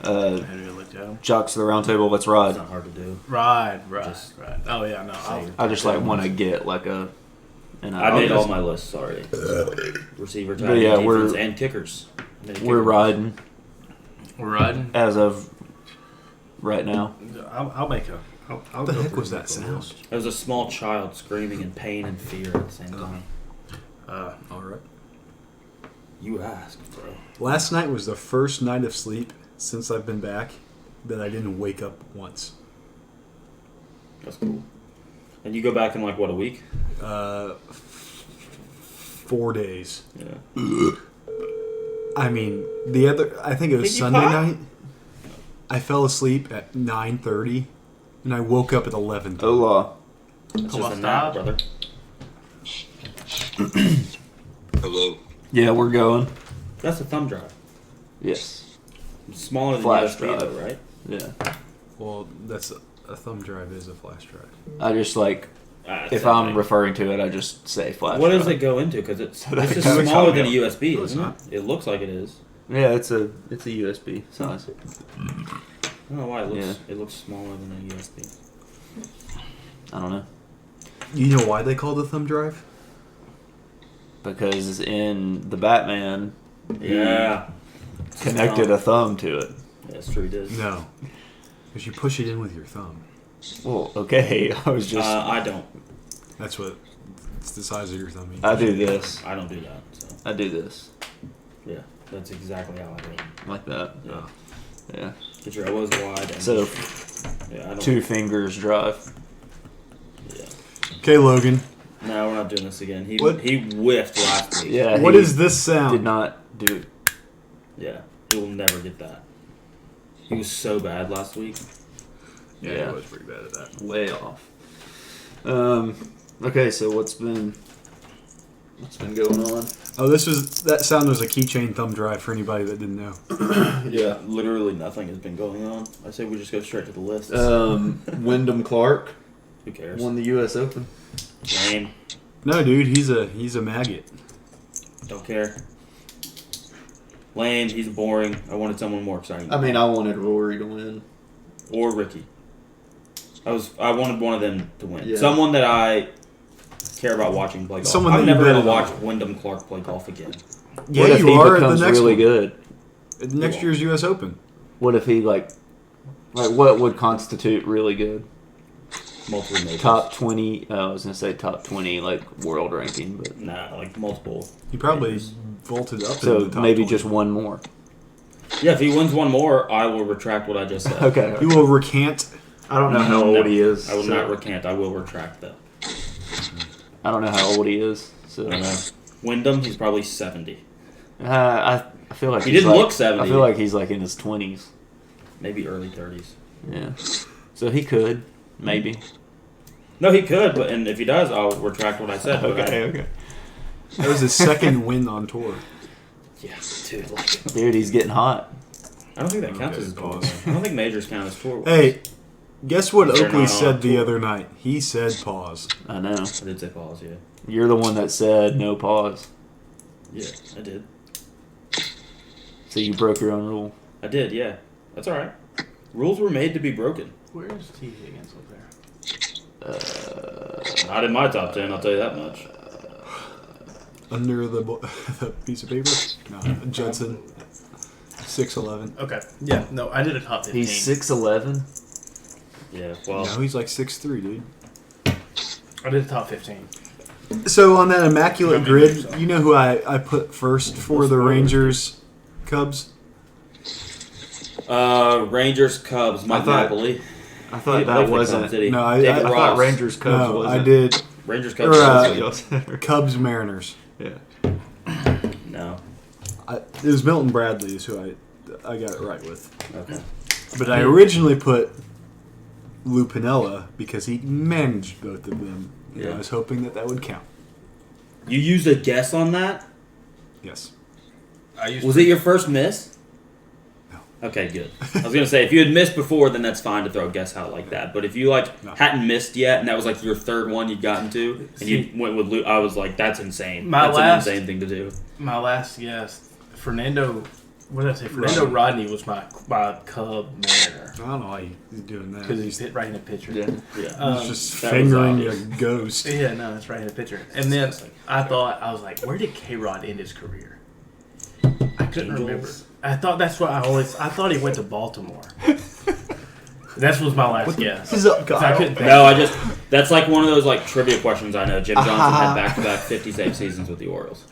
Jocks to the round table. Let's ride. It's not hard to do. Right. Oh yeah, no. I just want to get like a. I made all my lists already. Receiver, tight yeah, end, defense, and kickers. We're riding. We're riding as of right now. I'll make a. What the heck was that sound? There was a small child screaming in pain and fear at the same time. All right. You asked, bro. Last night was the first night of sleep since I've been back that I didn't wake up once. That's cool. And you go back in like what, a week? 4 days. Yeah. I mean, I think it was Sunday night. I fell asleep at 9:30, and I woke up at 11:30. Hola. That's just a nap, brother. Hello. Yeah, we're going. That's a thumb drive. Yes. It's smaller than Flash USB, drive. though, right? Yeah. Well, that's a thumb drive is a flash drive. I just if I'm referring to it, I just say flash. What drive. does it go into? Because it's That's just kinda smaller than a coming USB, isn't it? It looks like it is. Yeah, it's a USB size. I don't know why it looks smaller than a USB. I don't know. You know why they call it a thumb drive? Because in the Batman, Yeah. connected a thumb to it. Yeah, that's true, he did. No, because you push it in with your thumb. Well, okay, I was just. I don't. That's what. It's the size of your thumb. I do this. I don't do that. So I do this. yeah, that's exactly how I do it. Like that. Yeah. Yeah. Get your elbows wide. And So, yeah, I don't. 2 fingers drive. Yeah. Okay, Logan. No, we're not doing this again. He What? he whiffed last week. Yeah. What he is this sound? Did not do it. Yeah. He will never get that. He was so bad last week. Yeah. I was pretty bad at that. Way off. Okay, so what's been going on? Oh, that sound was a keychain thumb drive for anybody that didn't know. Yeah. Literally nothing has been going on. I say we just go straight to the list. Wyndham Clark Who cares? won the U.S. Open. Lame. No, dude, he's a maggot. Don't care. Lame. He's boring. I wanted someone more exciting. I mean, I wanted Rory to win. Or Ricky. I wanted one of them to win. Yeah. Someone that I care about watching play golf. Someone I'm that you never going bet to watch on. Wyndham Clark play golf again. Yeah, What if you he are at the becomes next really one. good? At the next year's U.S. Open. What if he what would constitute really good? Multiple majors. Top 20. I was gonna say top 20 world ranking, but Nah, like multiple. He probably vaulted up. so into the top maybe 20. just one more. Yeah, if he wins one more, I will retract what I just said. Okay. He will recant. I don't know how No, old he is. I will so- not recant. I will retract that. I don't know how old he is. So I don't know. Wyndham, he's probably 70. I feel like He he's didn't look 70. I feel like he's in his 20s. Maybe early 30s. Yeah. So he could maybe. No, he could, and if he does, I'll retract what I said. but Okay. That was his second win on tour. Yeah, dude. Dude, he's getting hot. I don't think that counts as a tour. I don't think majors count as tour. Hey, guess what They're Oakley not said on the tour. other night? He said pause. I know. I did say pause, yeah. You're the one that said no pause. Yeah, I did. So you broke your own rule. I did, yeah. That's alright. Rules were made to be broken. Where's T Higgins up there? Not in my top 10, I'll tell you that much. Under the piece of paper? No, Judson. 6'11". Okay. Yeah. No, I did a top 15. He's 6'11". Yeah, well, No, he's like 6'3", dude. I did a top 15. So on that immaculate Don't make grid, yourself. you know who I put first for the Rangers Cubs? Rangers, Cubs, Mike I thought- Napoli. I He thought didn't play that for the wasn't. Cubs, did he? No, I David I Ross. thought Rangers Cubs No, wasn't. I did Rangers, Or, Cubs. Cubs Mariners. Yeah. No. It was Milton Bradley is who I got it right with. Okay. But I originally put Lou Piniella because he managed both of them. Yeah. I was hoping that would count. You used a guess on that? Yes. Was it your first miss? No. Okay, good. I was gonna say if you had missed before, then that's fine to throw a guess out like that. But if you No. hadn't missed yet, and that was your third one you'd gotten to, and you went with Luke, I was like, that's insane. My That's last- an insane thing to do. My last guess, Fernando What did I say? Fernando Rodney was my Cub Mariner. I don't know why he's doing that. Because he's hit right in the pitcher. Yeah. He's just that fingering was a ghost. Yeah, no, that's right in the pitcher. And then I was like, where did K-Rod end his career? I couldn't remember. I thought that's what I thought he went to Baltimore. That was my last guess. What's up, 'Cause I Kyle? couldn't think. No, that's like one of those like trivia questions I know. Jim Johnson had back-to-back 50 save seasons with the Orioles.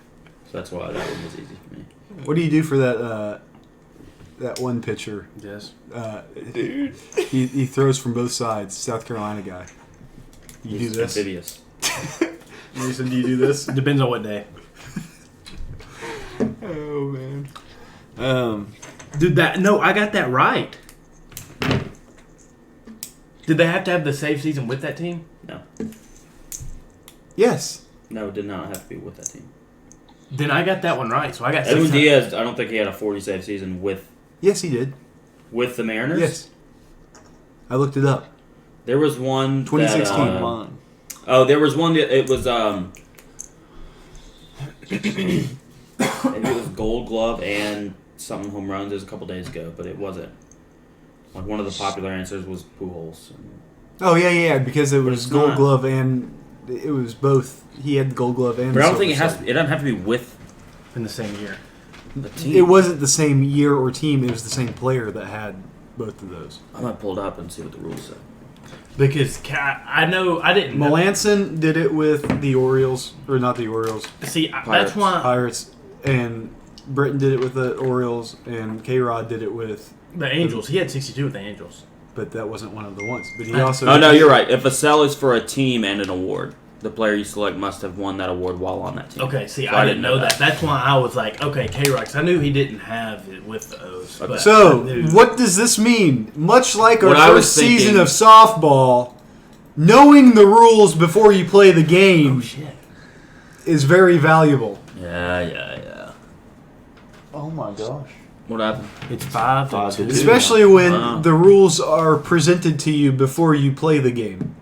So that's why that one was easy for me. What do you do for that one pitcher? Yes. Dude. He throws from both sides. South Carolina guy. You He's do this? amphibious. Mason, do you do this? Depends on what day. Oh man. Dude, I got that right. Did they have to have the save season with that team? No. Yes. No, it did not have to be with that team. Then I got that one right. So I got Edwin 600. Diaz, I don't think he had a 40 save season with Yes, he did. the Mariners. Yes. I looked it up. There was one 2016. that, Come on. oh, there was one that it was maybe it was Gold Glove and something home runs. It was a couple days ago, but it wasn't. Like one of the popular answers was Pujols. Oh yeah, because it was it's Gold not. Glove and it was both. He had the Gold Glove and. But the I don't think it Silver has. Slugger. It doesn't have to be with in the same year. the team. It wasn't the same year or team. It was the same player that had both of those. I might pull it up and see what the rules say. Because I know I didn't know. Melanson did it with the Orioles, or not the Orioles, See, Pirates. that's why Pirates, and Britton did it with the Orioles, and K-Rod did it with, the Angels. He had 62 with the Angels. but that wasn't one of the ones. But he also. Oh no, you're right. If a sell is for a team and an award, the player you select must have won that award while on that team. Okay, see, So I didn't know that. That's why I was like, okay, K-Rock. I knew he didn't have it with those. Okay. But So, I knew- what does this mean? Much like our What I was first season thinking- of softball, knowing the rules before you play the game Oh, shit. is very valuable. Yeah. Oh my gosh. What happened? It's 5 5 to to 2. two. Especially when Wow. the rules are presented to you before you play the game.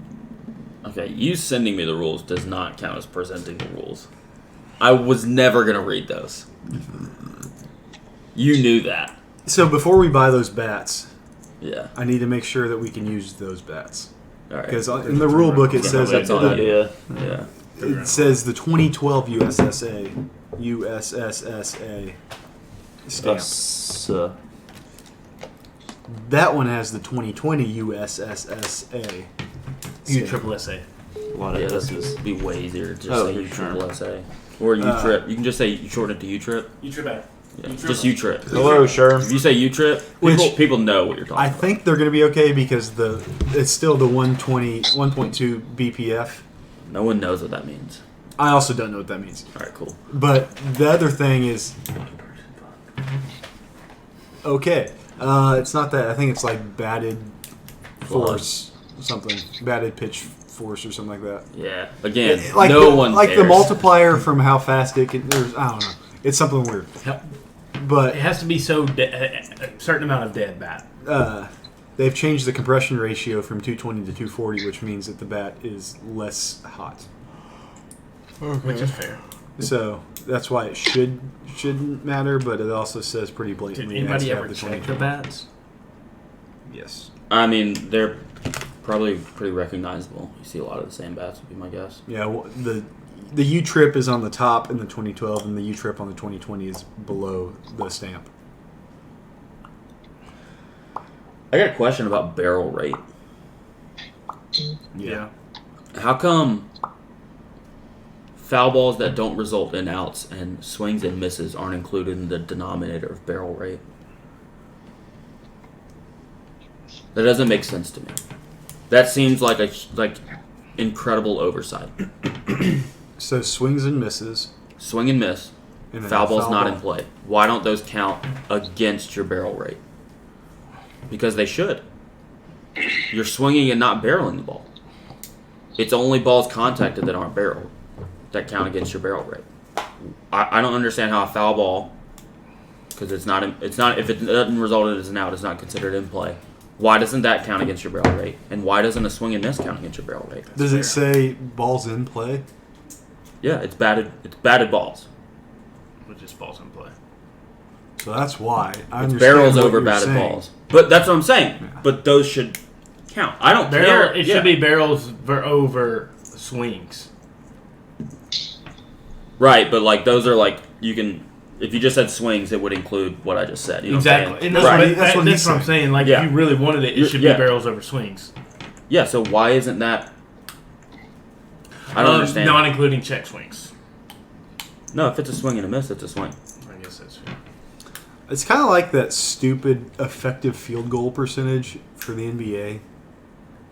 Okay, you sending me the rules does not count as presenting the rules. I was never gonna read those. You knew that. So before we buy those bats, Yeah. I need to make sure that we can use those bats. All right. Because in the rule book it Yeah, says that's that all I do. Yeah. it says the 2012 USSSA stamp. That one has the 2020 USSSA. You stamp. triple SA. A lot Yeah, of this S's. would be way easier to just Oh, say for U sure. triple SA. Or U trip. You can just say you shorten it to U trip. You trip Yeah. Just U trip. Hello, Sherm. If you say U trip, Which- people know what you're talking I about. think they're going to be okay because it's still the 1.2 BPF. No one knows what that means. I also don't know what that means. All right, cool. But the other thing is, okay, it's not that. I think it's like batted force, something batted pitch force or something like that. Yeah. Again, Like no one like cares. the multiplier from how fast it can. I don't know. It's something weird. Yep. But It has to be a certain amount of dead bat. they've changed the compression ratio from 220 to 240, which means that the bat is less hot. Which is fair. So that's why it shouldn't matter, but it also says pretty Did blatantly. it has anybody to have ever the check the 2020. bats? Yes. I mean, they're probably pretty recognizable. You see a lot of the same bats, would be my guess. Yeah. The U trip is on the top in the 2012, and the U trip on the 2020 is below the stamp. I got a question about barrel rate. Yeah. How come foul balls that don't result in outs and swings and misses aren't included in the denominator of barrel rate? That doesn't make sense to me. That seems like incredible oversight. So swings and misses. Swing and miss. And then Foul ball's not ball. in play. Why don't those count against your barrel rate? Because they should. You're swinging and not barreling the ball. It's only balls contacted that aren't barreled that count against your barrel rate. I don't understand how a foul ball, because it's not if it doesn't result as an out, it's not considered in play. Why doesn't that count against your barrel rate? And why doesn't a swing and miss count against your barrel rate? Does it say balls in play? Yeah, it's batted balls. Which is balls in play. So that's why. I It's understand barrels what over you're batted saying. balls. But that's what I'm saying. Yeah. But those should count. I don't Barrel, care. it Yeah. should be barrels over swings. Right, but like those are like you can. If you just said swings, it would include what I just said. You know Exactly. What I'm And saying? that's, Right. what, That's what he's I'm saying. saying. Like, Yeah. if you really wanted it, it should Yeah. be barrels over swings. Yeah. So why isn't that? I don't understand. Not including check swings. No, if it's a swing and a miss, it's a swing. I guess that's true. It's kind of like that stupid effective field goal percentage for the NBA.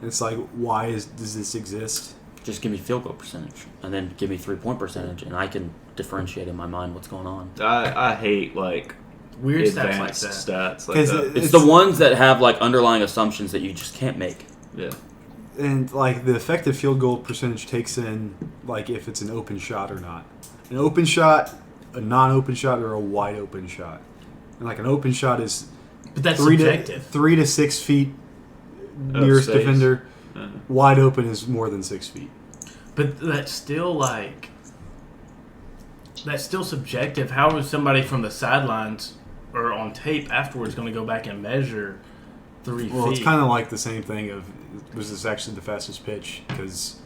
It's like, why does this exist? Just give me field goal percentage, and then give me 3-point percentage, and I can differentiate in my mind what's going on. I hate like Weird stats like advanced that. stats like 'Cause that. It's the ones that have like underlying assumptions that you just can't make. Yeah. And like the effective field goal percentage takes in like if it's an open shot or not. An open shot, a non-open shot, or a wide open shot. And like an open shot is But that's 3 subjective. to 6 feet Oh, nearest saves. defender. Uh, Wide open is more than 6 feet. But that's still like that's still subjective. How is somebody from the sidelines or on tape afterwards going to go back and measure 3 Well, feet? it's kind of like the same thing of was this actually the fastest pitch? Because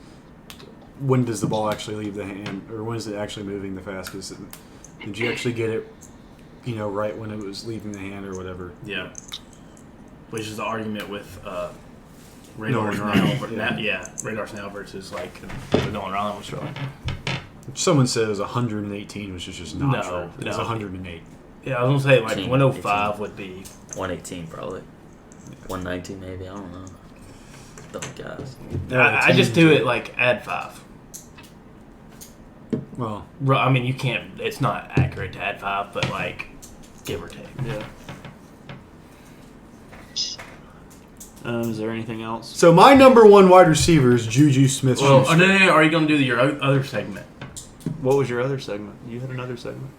when does the ball actually leave the hand, or when is it actually moving the fastest? Did you actually get it, right when it was leaving the hand or whatever? Yeah. Which is the argument with radars No, now. right. Yeah, radars now versus like the Nolan Ryan was showing. Someone said it was 118, which is just not No, true. It was no. 108. Yeah, I was gonna say like 18, 105 would be. 118 probably. 119 maybe. I don't know. Don't guess. I just do it like add 5. Well, I mean, you can't. It's not accurate to add 5, but like give or take. yeah. Is there anything else? so my number one wide receiver is Juju Smith-Schuster. Well, no. Are you gonna do your other segment, What was your other segment? You had another segment.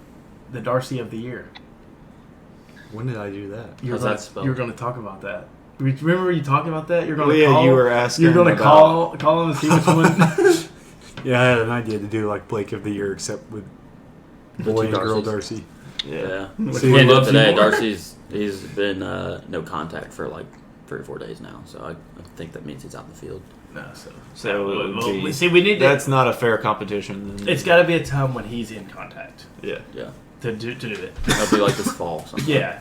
the Darcy of the Year? When did I do that? You're How's gonna, that spelled? You're going to talk about that. Remember you talking about that? You're going to yeah, call. you were asking. You're going to about- call him and see which one. Yeah, I had an idea to do like Blake of the Year, except with The boy two and girl Darcys. Darcy. Yeah. Which See, one Can't do it loves you today. more? He's been no contact for like 3 or 4 days now, so I think that means he's out in the field. No, So it would be- see, we need to. That's not a fair competition. Then. It's got to be a time when he's in contact Yeah. Yeah, to do it. that'll be like this fall. Sometime. Yeah.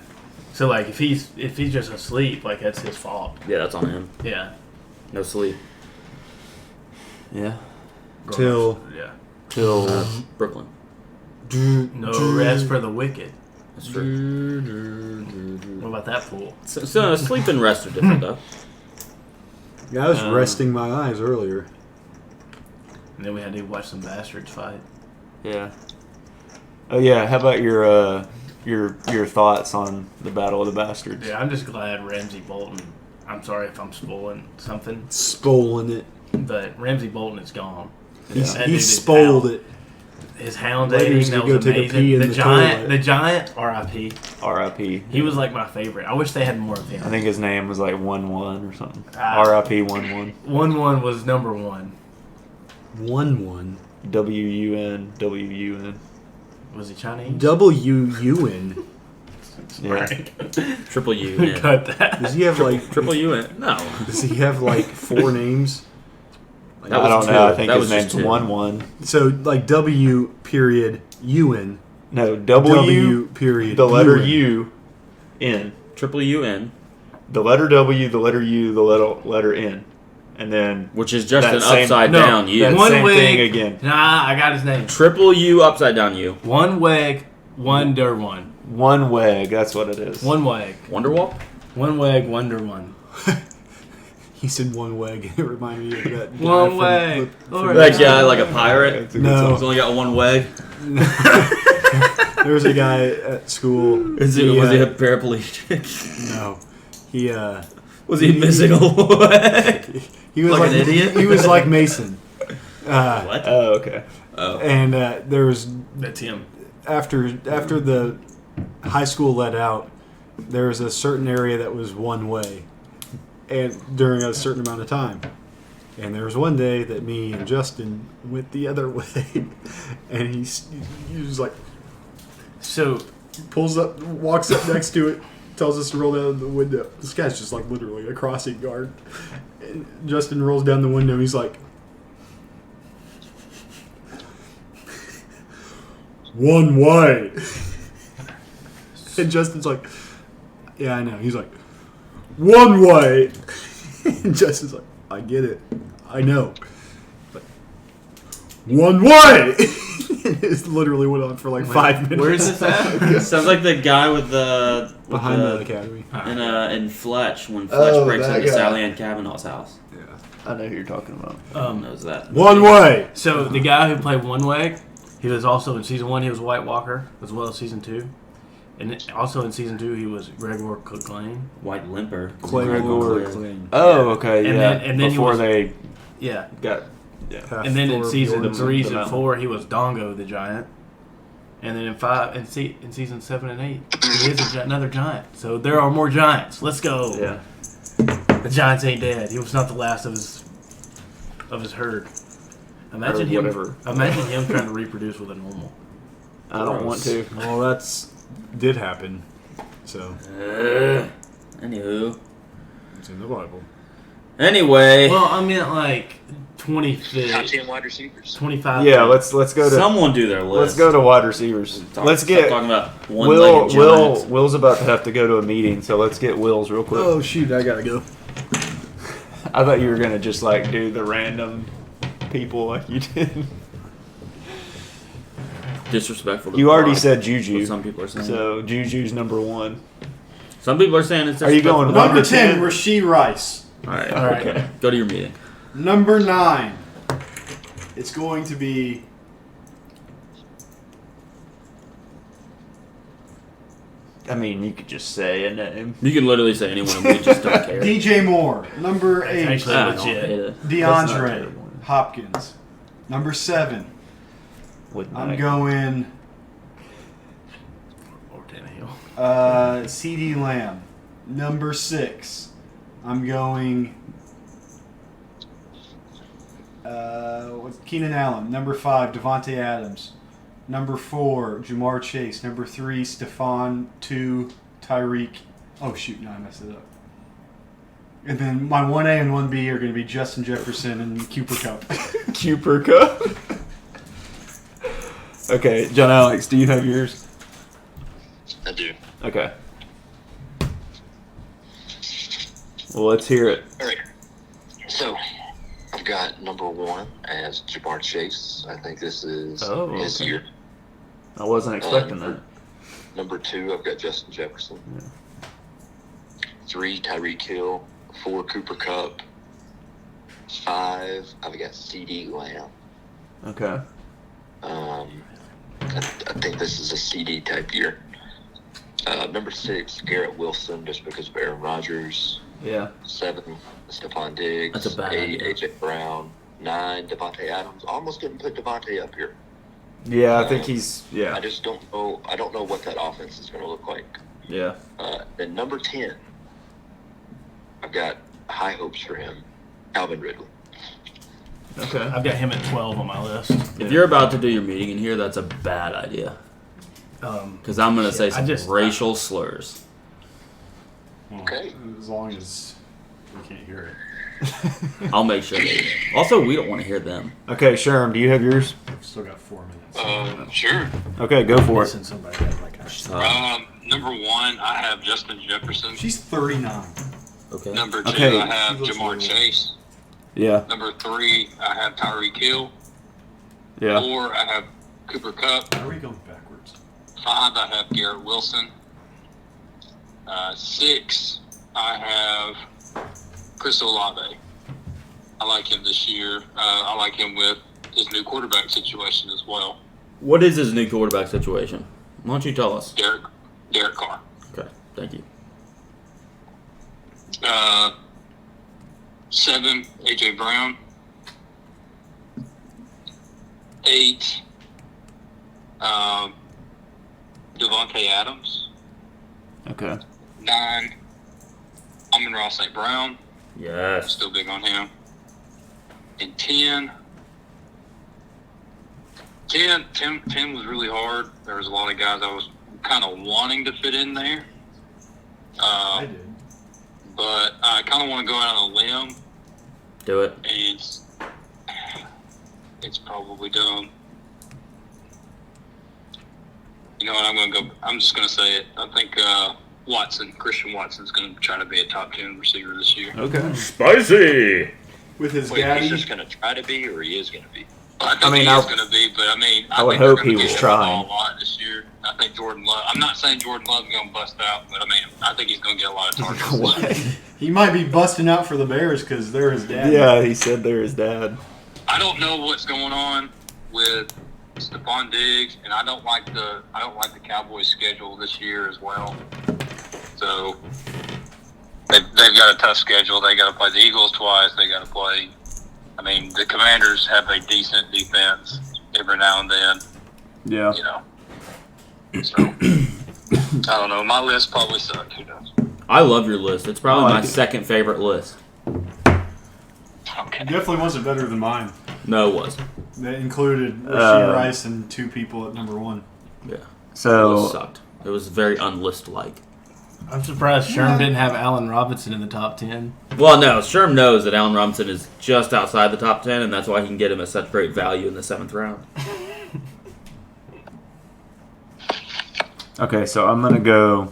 So like if he's just asleep, like that's his fault. Yeah, that's on him. Yeah. No sleep. Yeah. Till Yeah. Till Brooklyn. No rest for the wicked. That's true. What about that fool? So sleep and rest are different though. Yeah, I was resting my eyes earlier. And then we had to watch some bastards fight. yeah. Oh yeah. How about your thoughts on the Battle of the Bastards? Yeah, I'm just glad Ramsey Bolton. I'm sorry if I'm spoiling something, Spoiling it. but Ramsey Bolton is gone. He's, That he dude is spoiled out. it. His hound Later dating, he's that gonna was go take a amazing. pee in The the giant, toilet. the giant, R.I.P. R.I.P. He was like my favorite. I wish they had more of him. I think his name was like 1-1 or something. Ah. R.I.P. 1-1. 1-1 was number 1. 1-1. W-U-N. W-U-N. Was he Chinese? W-U-N. Yeah. Triple U. Yeah. Cut that. Does he have like? Triple U. No. Does he have like 4 names? That I was don't two. know. I think That his was just name's two. 1-1. So like W period U-N. No, W, period. the letter UN. U, N. Triple U-N, The letter W, the letter U, the letter N. And then which is just That an same- upside no, down U. that One same wig. thing again. Nah, I got his name. Triple U upside down U. One weg, one der one. One weg, that's what it is. One weg. Wonderwall? One weg, wonder one. He said one weg. It reminded me of that. guy One from weg. Or That guy like a pirate? It's a good No. song. He's only got one leg. There was a guy at school. Was he a paraplegic? No. He Was he missing a leg? he was Like like an idiot? He was like Mason. What? Oh, okay. Oh. And there was That's him. after the high school let out, there was a certain area that was one way, and during a certain amount of time. And there was one day that me and Justin went the other way, and he was like, So pulls up, walks up next to it, tells us to roll down the window. This guy's just like literally a crossing guard. And Justin rolls down the window. He's like, one way. And Justin's like, yeah, I know. He's like, one way. And Justin's like, I get it. I know. Like, one way. It literally went on for like 5 minutes. Where is this at? Sounds like the guy with the Behind the academy. in Fletch when Fletch breaks that into guy. Sally Ann Kavanaugh's house. Yeah. I know who you're talking about. Knows that. One way. So the guy who played One Way, he was also in season 1. He was White Walker as well as season 2, and also in season 2 he was Gregor Clegane. White Limper. Gregor. Clear. Oh, okay, And yeah. then he Before was- they Yeah, got and then in season Bjorn 3 the and mountain. 4 he was Dongo the Giant, and then in 5 and in season 7 and 8 he is another giant. So there are more giants. Let's go. Yeah. The giants ain't dead. He was not the last of his herd. Imagine him. whatever. Imagine him trying to reproduce with a normal. I don't want to. Well, did happen. So Anywho. it's in the Bible. Anyway. Well, I meant like Top 25. 10 wide receivers. 25. Yeah, let's go to Someone do their list. let's go to wide receivers. Let's Stop get talking about one-legged giants. Will's about to have to go to a meeting, so let's get Will's real quick. Oh shoot, I gotta go. I thought you were gonna just like do the random people like you did. Disrespectful. To You already God. said What Juju, some people are saying. so Juju's number 1. Some people are saying it's. Are you going disrespectful. Number 10, Rasheed Rice. All right. All right. Okay. Go to your meeting. Number 9. It's going to be. I mean, you could just say a name. You can literally say anyone, and we just don't care. DJ Moore. Number 8. Actually, I don't legit. hate it. That's not DeAndre terrible. Hopkins. Number 7. With I'm Mike. going Or Tannehill. CD Lamb. Number 6. I'm going Keenan Allen. Number 5, Devontae Adams. Number 4, Jamar Chase. Number 3, Stephon. 2, Tyreek. Oh shoot, no, I messed it up. And then my 1A and 1B are going to be Justin Jefferson and Cooper Kupp. Cooper Cup. Okay, John Alex, do you have yours? I do. Okay. Well, let's hear it. All right. So, I've got number 1 as Jamar Chase. I think this is Oh, his okay. year. I wasn't expecting that. Number 2, I've got Justin Jefferson. 3, Tyreek Hill. 4, Cooper Kupp. 5, I've got CD Lamb. Okay. I think this is a CD type year. Number 6, Garrett Wilson, just because of Aaron Rodgers. Yeah. 7, Stephon Diggs. That's a bad 8, idea. AJ Brown. 9, Devontae Adams. Almost didn't put Devontae up here. Yeah, I think he's. I Yeah. just don't know. I don't know what that offense is going to look like. Yeah. Then number 10, I've got high hopes for him, Calvin Ridley. Okay. I've got him at 12 on my list. If you're about to do your meeting in here, that's a bad idea. Because I'm going to say some racial slurs. Okay. As long as we can't hear it. I'll make sure. They Also, we don't want to hear them. Okay, Sherm, do you have yours? We've still got 4 minutes. Sure. Okay, go for it. Listen, somebody had like a Number 1, I have Justin Jefferson. She's 39. Okay. Number 2, Okay. I have She looks Jamar really Chase. Yeah. Number 3, I have Tyreek Hill. Yeah. 4, I have Cooper Kupp. Why are we going backwards? 5, I have Garrett Wilson. 6, I have Chris Olave. I like him this year. I like him with his new quarterback situation as well. What is his new quarterback situation? Why don't you tell us? Derek Carr. Okay. Thank you. 7, AJ Brown. 8, Devontae Adams. Okay. 9, Amon-Ra St. Brown. Yes. Still big on him. And 10 was really hard. There was a lot of guys I was kind of wanting to fit in there. I did. But I kind of want to go out on a limb, Do it. and it's probably dumb. You know what? I'm just going to say it. I think Christian Watson's going to try to be a top 10 receiver this year. Okay. Spicy. With his Wait, gaddy. he's just going to try to be, or he is going to be? I think mean, he I- is going to be, but I would think they're hope gonna he give was him the trying. ball a lot this year. I think Jordan Love. I'm not saying Jordan Love's going to bust out, but I think he's going to get a lot of targets. What? He might be busting out for the Bears because they're his dad. Yeah, he said they're his dad. I don't know what's going on with Stephon Diggs, and I don't like the Cowboys' schedule this year as well. So they've got a tough schedule. They got to play the Eagles twice. They got to play. I mean, the Commanders have a decent defense every now and then. Yeah. You know. So I don't know. My list probably sucked. Who knows? I love your list. It's probably I like my it. second favorite list. Okay. Definitely wasn't better than mine. No, it wasn't. That included Rasheed Rice and 2 people at number 1. Yeah. It So sucked. It was very unlist-like. I'm surprised Sherm didn't have Allen Robinson in the top 10. Well, no, Sherm knows that Allen Robinson is just outside the top 10, and that's why he can get him at such great value in the 7th round. okay, so I'm gonna go.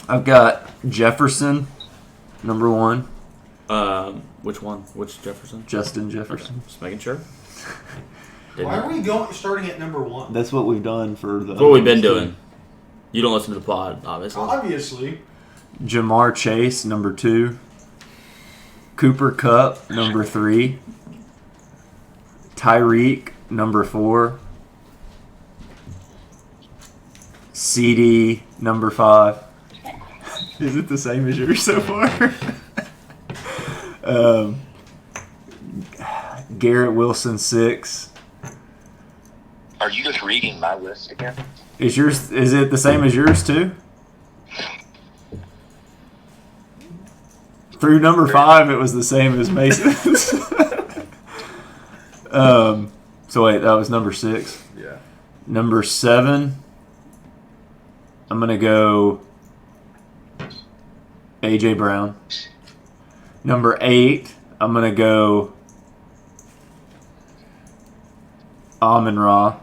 I've got Jefferson, number 1. Which one? Which Jefferson? Justin Jefferson. Just making sure. Why are we starting at number 1? That's what we've done for the. That's what we've been doing. You don't listen to the pod, obviously. Obviously. Jamar Chase, number 2. Cooper Kupp, number 3. Tyreek, number 4. CD, number 5. Is it the same as yours so far? Garrett Wilson, 6. Are you just reading my list again? Is it the same as yours too? Through number 5, it was the same as Mason's. So wait, that was number 6. Yeah. Number 7, I'm gonna go AJ Brown. Number 8, I'm gonna go Amon-Ra.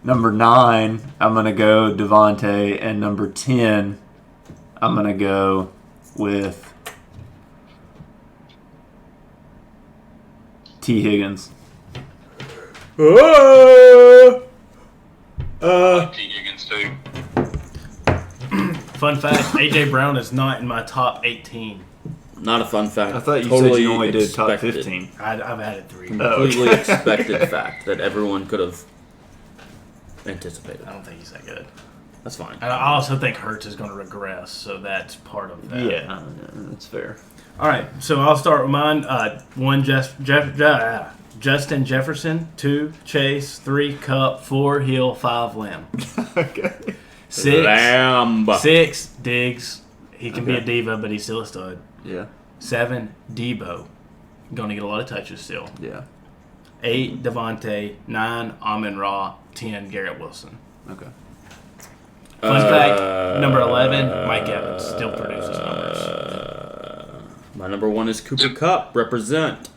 Number 9, I'm gonna go Devontae, and number 10, I'm gonna go with T. Higgins. T. Higgins too. Fun fact, A.J. Brown is not in my top 18. Not a fun fact. I thought you Totally said you only did top expected. 15. I've added 3. Completely okay. expected fact that everyone could have anticipated. I don't think he's that good. That's fine. And I also think Hurts is going to regress, so that's part of that. Yeah, that's fair. All right, so I'll start with mine. 1, Justin Jefferson. 2, Chase. 3, Cup. 4, Hill. 5, Lamb. Okay. 6, Lamb. 6, Diggs. He can be a Okay. diva, but he's still a stud. Yeah. 7, Debo. Going to get a lot of touches still. Yeah. 8, Devontae. 9, Amon-Ra. 10, Garrett Wilson. Okay. Fun fact, number 11, Mike Evans still produces numbers. My number 1 is Cooper Kupp. Represent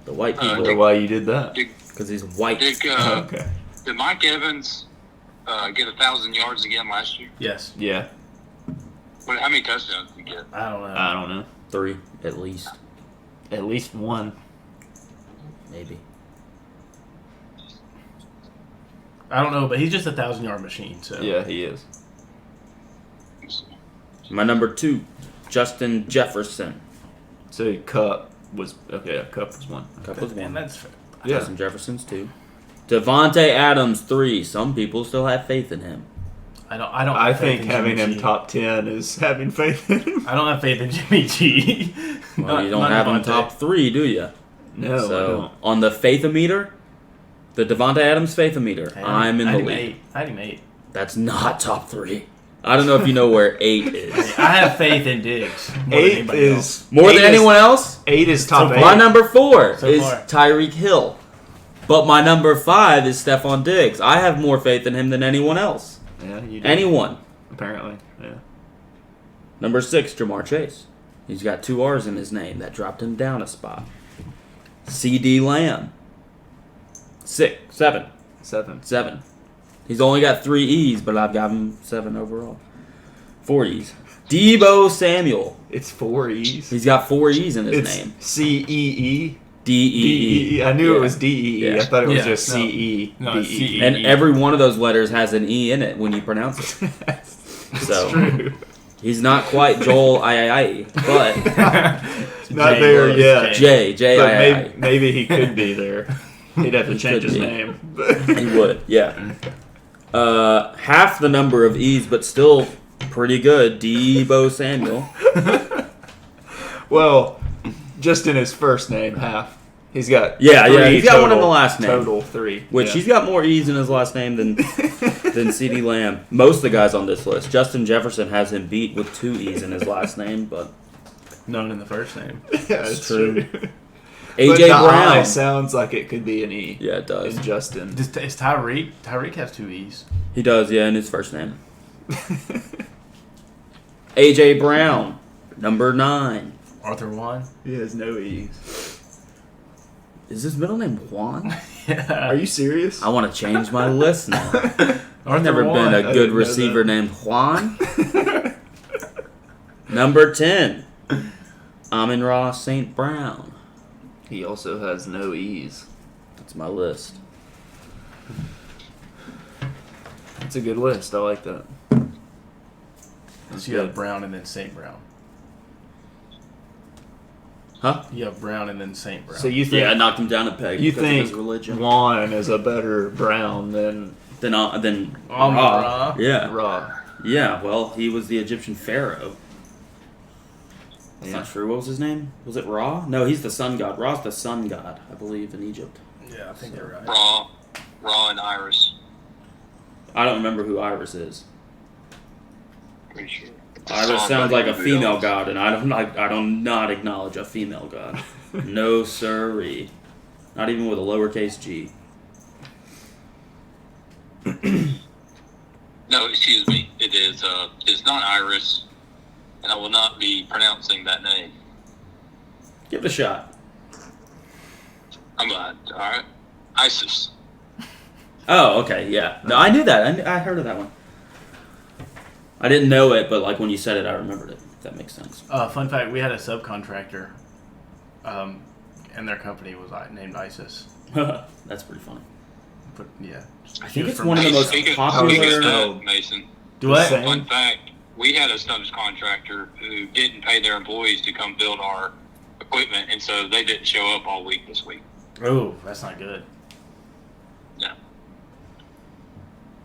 the white I people wonder why you did that. because he's white. Okay. Did Mike Evans get 1,000 yards again last year? Yes. Yeah. How many touchdowns did he get? I don't know. I don't know. 3 at least, At least 1. maybe. I don't know, but he's just a 1,000-yard machine. So Yeah, he is. My number 2, Justin Jefferson. So Cup was okay. Cup was 1. Kupp was Man, 1. that's fair. Yeah. Justin Jefferson's 2. Devontae Adams 3. Some people still have faith in him. I don't. I have faith think in having Jimmy him G. top 10 is having faith in him. I don't have faith in Jimmy G. Well, you don't have him top 3, do you? No, I So don't. on the faith-o-meter, the Devontae Adams faith-o-meter, I'm in the lead. I had him 8. That's not top 3. I don't know if you know where 8 is. I have faith in Diggs. more than 8 anybody else. is More than 8 is- anyone else? 8 is top So 8. My number 4 So is far. Tyreek Hill. But my number 5 is Stephon Diggs. I have more faith in him than anyone else. Yeah, you did. Anyone. Apparently, yeah. Number 6, Jamar Chase. He's got 2 R's in his name. That dropped him down a spot. CD Lamb. 7. 7. He's only got 3 E's, but I've got him 7 overall. 4 E's. Debo Samuel. It's 4 E's. He's got 4 E's in his It's name. C-E-E. D-E-E. D-E-E. I knew Yeah. it was D-E-E. Yeah. I thought it was Yeah, just no. C-E. No, it's D-E-E. C-E. And every one of those letters has an E in it when you pronounce it. It's So- true. He's not quite Joel I, but Not J there was yet. J But I. maybe he could be there. He'd have to He change could his be. name. He would, yeah. Half the number of E's, but still pretty good. Debo Samuel. Well, just in his first name, half. He's got Yeah, three he's got one in total- the last name. Total 3. Which yeah. he's got more E's in his last name than CD Lamb. Most of the guys on this list. Justin Jefferson has him beat with 2 E's in his last name, but None in the first name. Yeah, it's true. true. AJ But the I Brown. sounds like it could be an E. Yeah, it does. In Justin. Is Tyreek? Tyreek has 2 E's. He does, yeah, in his first name. AJ Brown, number 9. Arthur Juan. He has no E's. Is his middle name Juan? Yeah. Are you serious? I want to change my list now. Arthur I've never Juan. been a I good didn't know receiver that. named Juan. Number 10, Amon-Ra St. Brown. He also has no E's. That's my list. It's a good list. I like that. So you have Brown and then St. Brown. Huh? You have Brown and then St. Brown. So you think Yeah, I knocked him down a peg. you because of think his religion. Juan is a better Brown than Then Amon-Ra. Yeah. Ra? Yeah, well, he was the Egyptian pharaoh. That's Yeah. not true. What was his name? Was it Ra? No, he's the sun god. Ra's the sun god, I believe, in Egypt. Yeah, I think you're right. Raw and Iris. I don't remember who Iris is. Pretty sure. Iris sounds like a female god, and I do not acknowledge a female god. No sirree. Not even with a lowercase g. No, excuse me. It is. It's not Iris, and I will not be pronouncing that name. Give it a shot. I'm glad. All right. ISIS. Oh, okay, yeah. No, I knew that. I heard of that one. I didn't know it, but like when you said it, I remembered it. If that makes sense. Fun fact: we had a subcontractor, and their company was named ISIS. That's pretty funny. But yeah, I She think was it's from one of the ISIS. most Speaking of popular. that, Mason. Do what? Same. Fun fact: we had a subcontractor who didn't pay their employees to come build our equipment, and so they didn't show up all week this week. Oh, that's not good. No.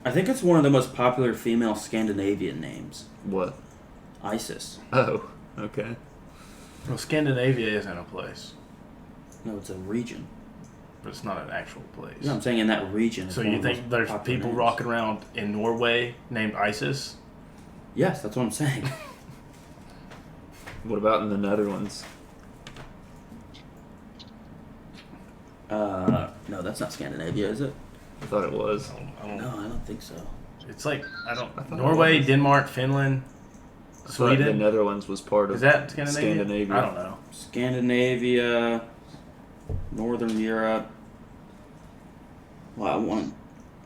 I think it's one of the most popular female Scandinavian names. What? Isis. Oh, okay. Well, Scandinavia isn't a place, No, it's a region. but it's not an actual place. You know what I'm saying? In that region. it's So one you of the think most there's popular people names. rocking around in Norway named ISIS? Yes, that's what I'm saying. What about in the Netherlands? No, that's not Scandinavia, is it? I thought it was. I don't No, I don't think so. It's like I thought Norway, it was. Denmark, Finland, I thought the Sweden. Netherlands was part of Is that Scandinavia? Scandinavia. I don't know. Scandinavia, Northern Europe. Well, I want.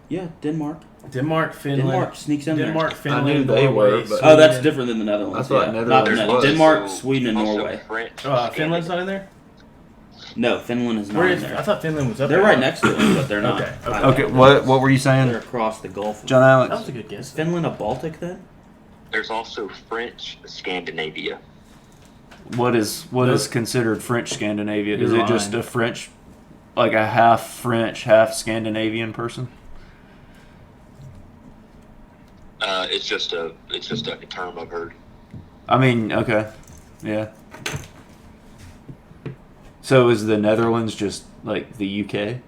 Yeah, Denmark. Denmark, Finland. Denmark sneaks in Denmark, there. Finland, I knew they Norway, were, but- Oh, that's Sweden. different than the Netherlands. I thought yeah. Netherlands Not was. Denmark, Also- Sweden, and also Norway. French. Finland's not in there. No, Finland is not Where in is? there. I thought Finland was up They're there. right next to it, but they're not. Okay, Okay, what were you They're saying, across the Gulf. John That Alex? was a good Is guess. Finland a Baltic then? There's also French Scandinavia. What is considered French Scandinavia? Is You're it just lying. a French, like a half French, half Scandinavian person? It's just a term I've heard. I mean, okay, yeah. So is the Netherlands just like the UK?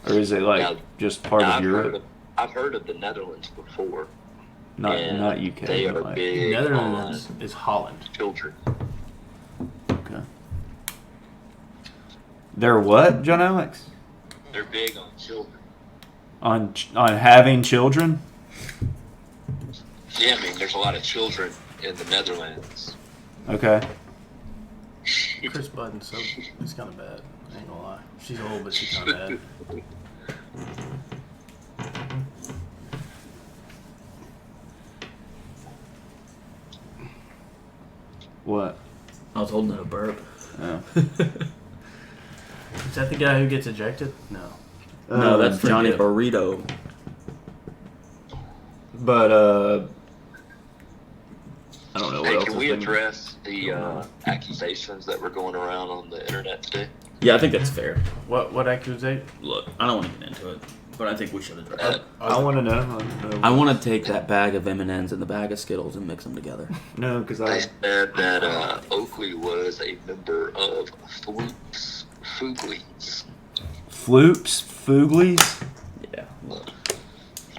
Or is it like Now- just part Now, of Europe? I've heard of the Netherlands before. Not and not UK. They but are like, big Netherlands on is Holland. children. okay. They're what, John Alex? They're big on children. On having children? Yeah, I mean, there's a lot of children in the Netherlands. Okay. Chris Budden's so it's kind of bad. I ain't gonna lie. She's old, but she's kind of bad. What? I was holding in a burp. Oh. Is that the guy who gets ejected? No. No, that's pretty Johnny good. Burrito. But I don't know what Hey, else can has we been- address the accusations that were going around on the internet today? Yeah, I think that's fair. What accusation? Look, I don't want to get into it, but I think we should address it. I want to know. I want to take that bag of M&Ms and the bag of Skittles and mix them together. No, because They I. said that Oakley was a member of Fuglies. Fuglies? Yeah.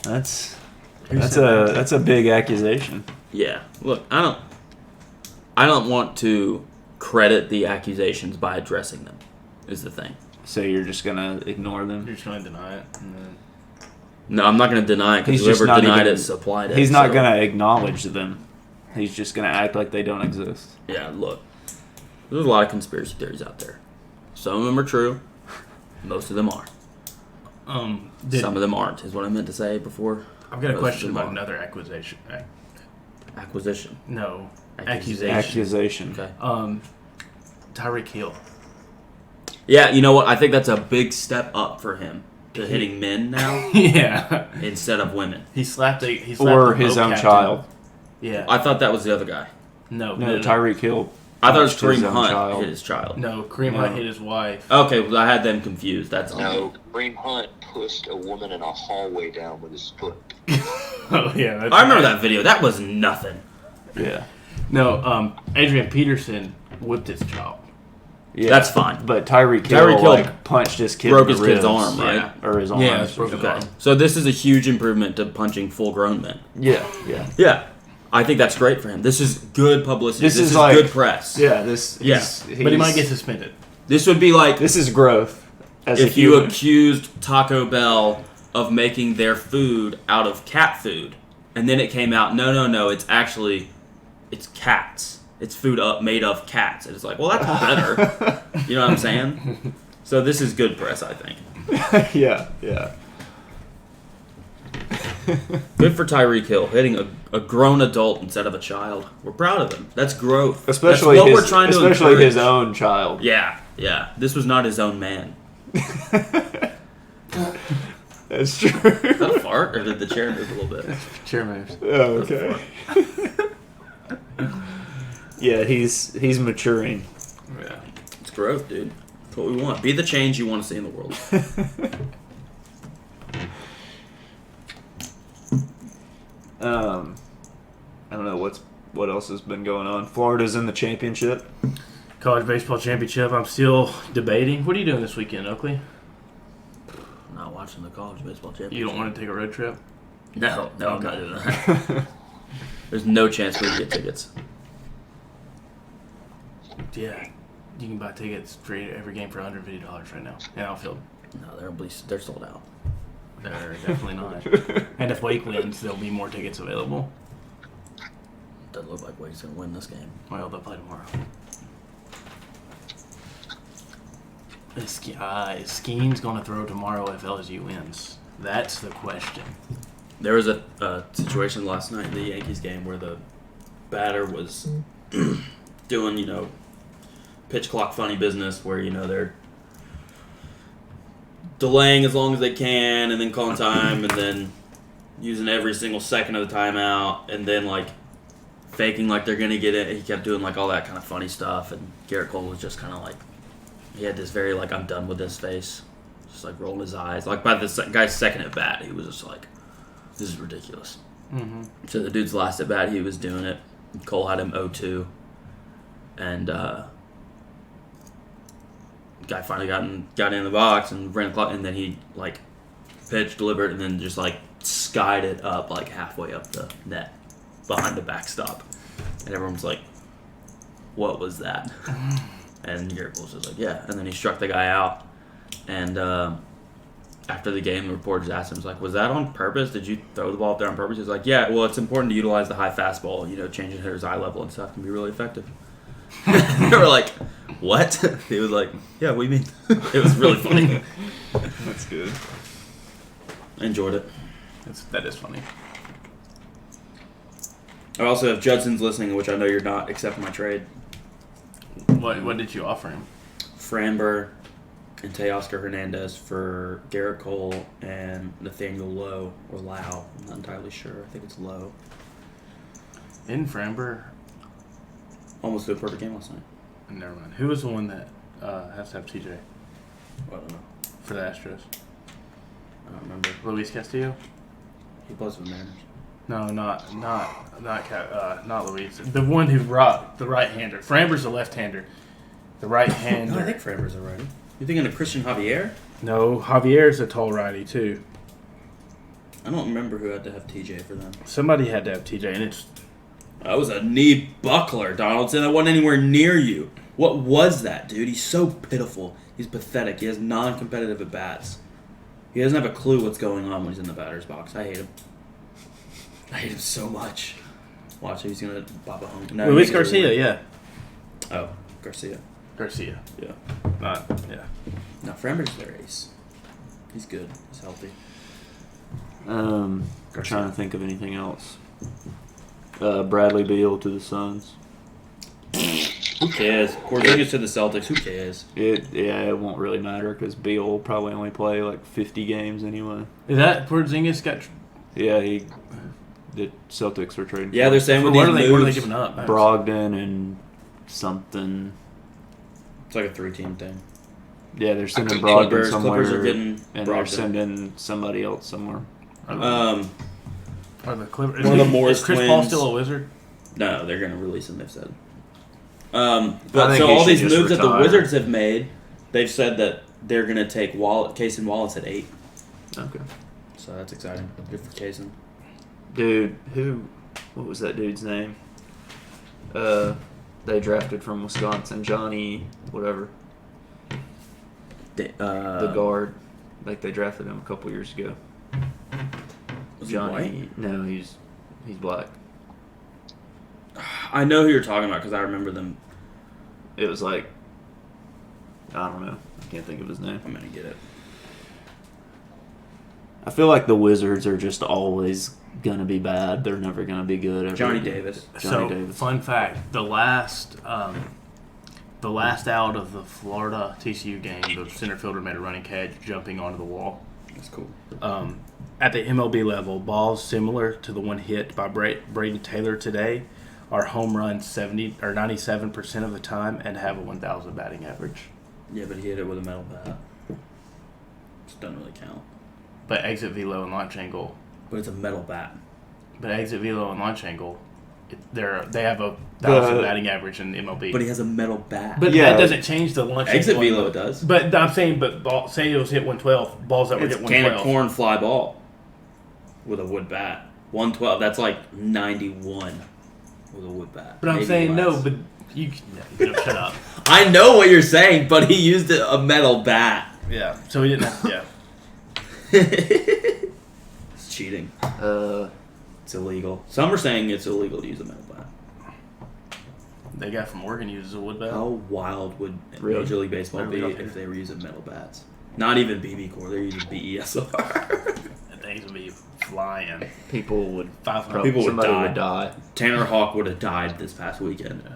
That's Who that's said a that? that's a big accusation. Yeah. Look, I don't want to credit the accusations by addressing them. Is the thing. So you're just gonna ignore You're them? just gonna deny it. And then... No, I'm not going to deny it He's because just whoever not denied even- it supplied it. He's not so- gonna acknowledge them. He's just gonna act like they don't exist. Yeah, look. There's a lot of conspiracy theories out there. Some of them are true. Most of them are. Some of them aren't, is what I meant to say before. I've got a Most question of them about are. another accusation. Acquisition. No, Accusation. accusation. Accusation. Okay. Tyreek Hill. Yeah, you know what? I think that's a big step up for him to hitting men now Yeah, instead of women. he slapped Or the his boat own captain. child. Yeah, I thought that was the other guy. no, No, Tyreek Hill. I thought it was punched his Kareem own Hunt child. hit his child. No, Kareem No. Hunt hit his wife. Okay, well, I had them confused. That's all. No, Kareem Hunt pushed a woman in a hallway down with his foot. Oh yeah, that's I remember right. that video. That was nothing. Yeah. No, Adrian Peterson whipped his child. Yeah. That's fine. But Tyreek Hill, Tyreek Hill like, punched his kid broke in the his kid's ribs. arm, right? Yeah. Or his arm. Yeah, it's broken Okay. arm. So this is a huge improvement to punching full-grown men. Yeah, yeah. Yeah. I think that's great for him. This is good publicity. This This is is like- good press. Yeah, this. Yeah. But he might get suspended. This would be like This is growth. As a if you human. accused Taco Bell of making their food out of cat food, and then it came out, no, it's cats. It's food made of cats. And it's like, well, that's better. You know what I'm saying? So this is good press, I think. yeah, yeah. Good for Tyreek Hill, hitting a grown adult instead of a child. We're proud of him. That's growth. Especially That's what his, we're trying to especially encourage. his own child. Yeah. This was not his own man. That's true. Is that a fart, or did the chair move a little bit? Chair moves. Oh, okay. Yeah, he's maturing. Yeah. It's growth, dude. That's what we want. Be the change you want to see in the world. I don't know what else has been going on. Florida's in the championship. College baseball championship. I'm still debating. What are you doing this weekend, Oakley? I'm not watching the college baseball championship. You don't want to take a road trip? No, I'm not doing that. There's no chance we can get tickets. Yeah. You can buy tickets for every game for $150 right now in outfield. No, they're sold out. They're definitely not. And if Wake wins, there'll be more tickets available. Doesn't look like Wade's gonna win this game. Well, they'll play tomorrow. Is Skeen's going to throw tomorrow if LSU wins? That's the question. There was a situation last night in the Yankees game where the batter was doing, pitch clock funny business where, they're delaying as long as they can and then calling time and then using every single second of the timeout and then, faking like they're going to get it. He kept doing, all that kind of funny stuff, and Garrett Cole was just kind of he had this very, I'm done with this face. Just, rolling his eyes. By the guy's second at bat, he was just this is ridiculous. Mm-hmm. So the dude's last at bat, he was doing it. Cole had him 0-2. And guy finally got in the box and ran the clock, and then he, pitched, delivered, and then just, skied it up, halfway up the net behind the backstop. And everyone's like, what was that? And Garrett Cole's just yeah. And then he struck the guy out. And after the game, the reporters asked him, was that on purpose? Did you throw the ball up there on purpose? He's like, yeah, well, it's important to utilize the high fastball. Changing hitter's eye level and stuff can be really effective. They were like, what? He was like, yeah, what do you mean? It was really funny. That's good. I enjoyed it. That is funny. I also have Judson's listening, which I know you're not, except for my trade. What did you offer him? Framber and Teoscar Hernandez for Garrett Cole and Nathaniel Lowe, or Lau. I'm not entirely sure. I think it's Lowe. In Framber. Almost did a perfect game last night. Never mind. Who was the one that has to have TJ I don't know. for the Astros? I don't remember. Luis Castillo? He plays for the Mariners. No, not Luis. The one who rocked the right-hander. Framber's the left-hander. The right-hander. No, I think Framber's a righty. You thinking of Christian Javier? No, Javier's a tall righty too. I don't remember who had to have TJ for them. Somebody had to have TJ, and it's That was a knee buckler, Donaldson. That wasn't anywhere near you. What was that, dude? He's so pitiful. He's pathetic. He has non-competitive at-bats. He doesn't have a clue what's going on when he's in the batter's box. I hate him. I hate him so much. Watch, he's going to pop a home. No, Luis he Garcia, gets a yeah. win. Oh, Garcia. Garcia. Yeah. Yeah. No, Framber's their ace. He's good. He's healthy. I'm trying to think of anything else. Bradley Beal to the Suns. Who cares? Porzingis to the Celtics. Who cares? It won't really matter because Beal will probably only play like 50 games anyway. Is that Porzingis got? Yeah, the Celtics were trading. Yeah, they're saying with What these are they moves, giving up? Brogdon and something. it's like a 3-team thing. Yeah, they're sending Clippers Brogdon somewhere, are getting and Brogdon. they're sending somebody else somewhere. Are the Clippers? One of the Morris Is Chris Paul twins. still a Wizard? No, they're going to release him, they've said. I But think so he all should these just moves that the retire. Wizards have made, they've said that they're going to take Case and Wallace at 8. Okay. So that's exciting. Good for Case. Dude, what was that dude's name? They drafted from Wisconsin, Johnny, whatever. The guard. Like they drafted him a couple years ago. Was he white? No, he's black. I know who you're talking about because I remember them. It was like, I don't know. I can't think of his name. I'm going to get it. I feel like the Wizards are just always gonna be bad. They're never gonna be good. Johnny Davis. Johnny So, Davis. fun fact: the last out of the Florida TCU game, the center fielder made a running catch, jumping onto the wall. That's cool. At the MLB level, balls similar to the one hit by Braden Taylor today are home runs 70 or 97% of the time and have a 1,000 batting average. Yeah, but he hit it with a metal bat. Just doesn't really count. But exit velo and launch angle. But it's a metal bat. But exit velo and launch angle, they have a 1,000 batting average in MLB. But he has a metal bat. But Yeah. that doesn't change the launch Exit angle. velo does. But I'm saying, say it was hit 112, balls that were It's hit a can of 112. corn fly ball with a wood bat. 112. That's like 91 with a wood bat. But I'm Maybe saying less. no, but you shut up. I know what you're saying, but he used a metal bat. Yeah. So he didn't have yeah. It's cheating. It's illegal. Some are saying it's illegal to use a metal bat. They got from Oregon uses a wood bat. How wild would Really? Major League Baseball Where be we go if here? they were using metal bats? Not even BB Core, they're using BESR. That thing's gonna be flying. People would 500. People would somebody die. would die. Tanner Hawk would have died this past weekend. Yeah.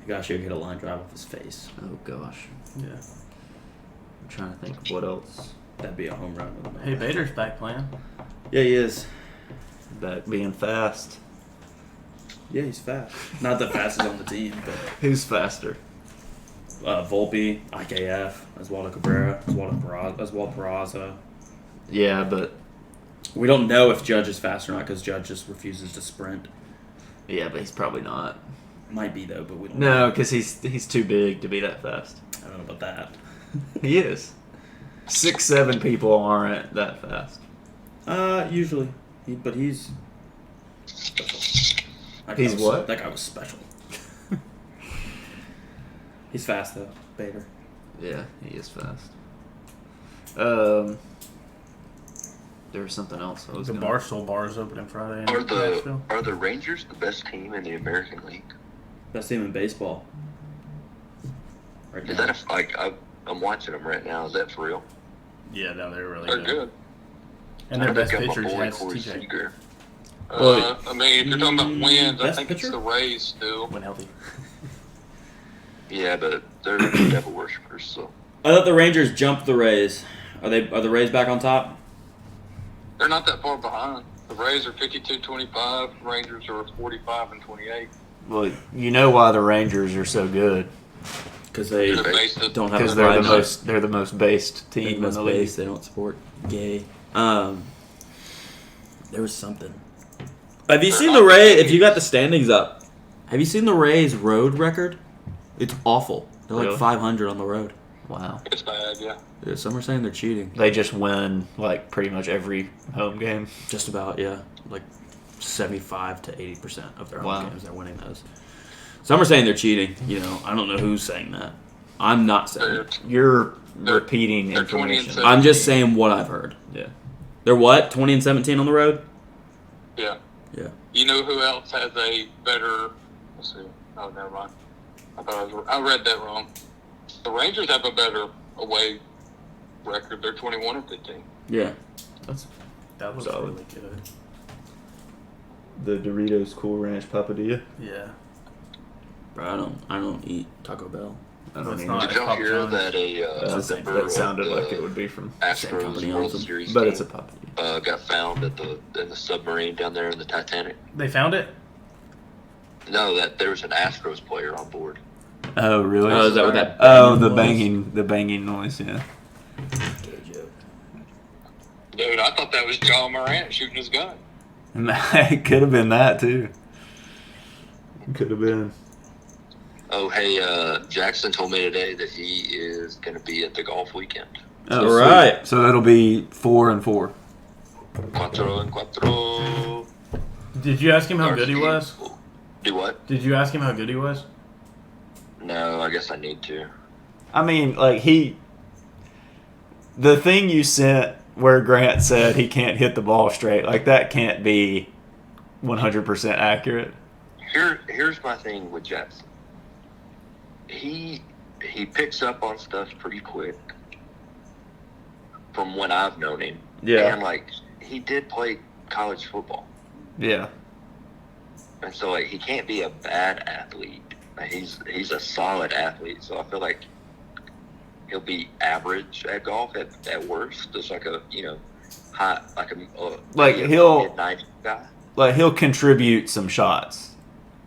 Gosh, he hit a line drive off his face. Oh gosh. Yeah. I'm trying to think of what else. That'd be a home run with a metal Hey, bat. Vader's back playing. Yeah, he is. Back being fast. Yeah, he's fast. Not the fastest on the team, but Who's faster? Volpe, IKF, Oswaldo Cabrera, Oswaldo Peraza. Yeah, but We don't know if Judge is fast or not because Judge just refuses to sprint. he's probably not. Might be though, but we don't No, know. because he's too big to be that fast. I don't know about that. He is. 6'7" people aren't that fast. Usually. But he's special. That guy He's was- what? That guy was special. He's fast though, Bader. Yeah, he is fast. There was something else. I was The gonna- Barstool Bar is opening Friday in Are Nashville. the Rangers the best team in the American League? Best team in baseball. Right Is now. that I'm watching them right now. Is that for real? Yeah, no, they're really They're good. good. And their I best think I'm a pitcher boy, has Corey TJ Seager. I mean, if you're talking about wins, I Best think pitcher? it's the Rays still. when healthy. Yeah, but they're devil worshippers. So I thought the Rangers jumped the Rays. Are the Rays back on top? They're not that far behind. The Rays are 52-25. Rangers are 45-28. Well, you know why the Rangers are so good Because they They're based at- don't have because a they're the pride. most based They're team in most the league. base. They don't support gay. There was something. Have you They're seen not the Rays? gays. If you got the standings up, have you seen the Rays' road record? It's awful. They're like Really? 500 on the road. Wow, It's bad, yeah. Yeah, some are saying they're cheating. they just win like pretty much every home game. Just about, yeah. Like 75 to 80% of their home Wow. games, they're winning those. Some are saying they're cheating. You know, I don't know who's saying that. I'm not saying They're, it. You're They're- repeating they're 20 and information. 7. I'm just saying what I've heard. Yeah. They're what? 20 and 17 on the road? yeah. Yeah. You know who else has a better? Let's see. Oh, never mind. I read that wrong. The Rangers have a better away record. They're 21-15. Yeah. That was Solid. really good. The Doritos Cool Ranch Papadilla. Yeah. Bro, I don't eat Taco Bell. I Well, don't it's even not. Did It's y'all Papa hear John's. that that sounded like it would be from, Same company Astros owns World them. Series but team, it's a Papadilla. got found in the submarine down there in the Titanic? They found it? No, that there was an Astros player on board. Oh really? Oh, is that what that? Oh, banging the was? banging noise. Yeah. Dude, I thought that was John Morant shooting his gun. It could have been that too. Could have been. Oh, hey, Jackson told me today that he is going to be at the golf weekend. Oh, All sweet. right. So it'll be 4 and 4. Cuatro and cuatro. Did you ask him how good he was? Do what? Did you ask him how good he was? No, I guess I need to. I mean, like the thing you sent where Grant said he can't hit the ball straight, like that can't be 100% accurate. Here's my thing with Jackson. He picks up on stuff pretty quick from when I've known him. Yeah. And like he did play college football. Yeah. And so like he can't be a bad athlete. Like, he's a solid athlete. So I feel like he'll be average at golf at worst. Just like a high Like, maybe a he'll- mid-90s guy. Like he'll contribute some shots.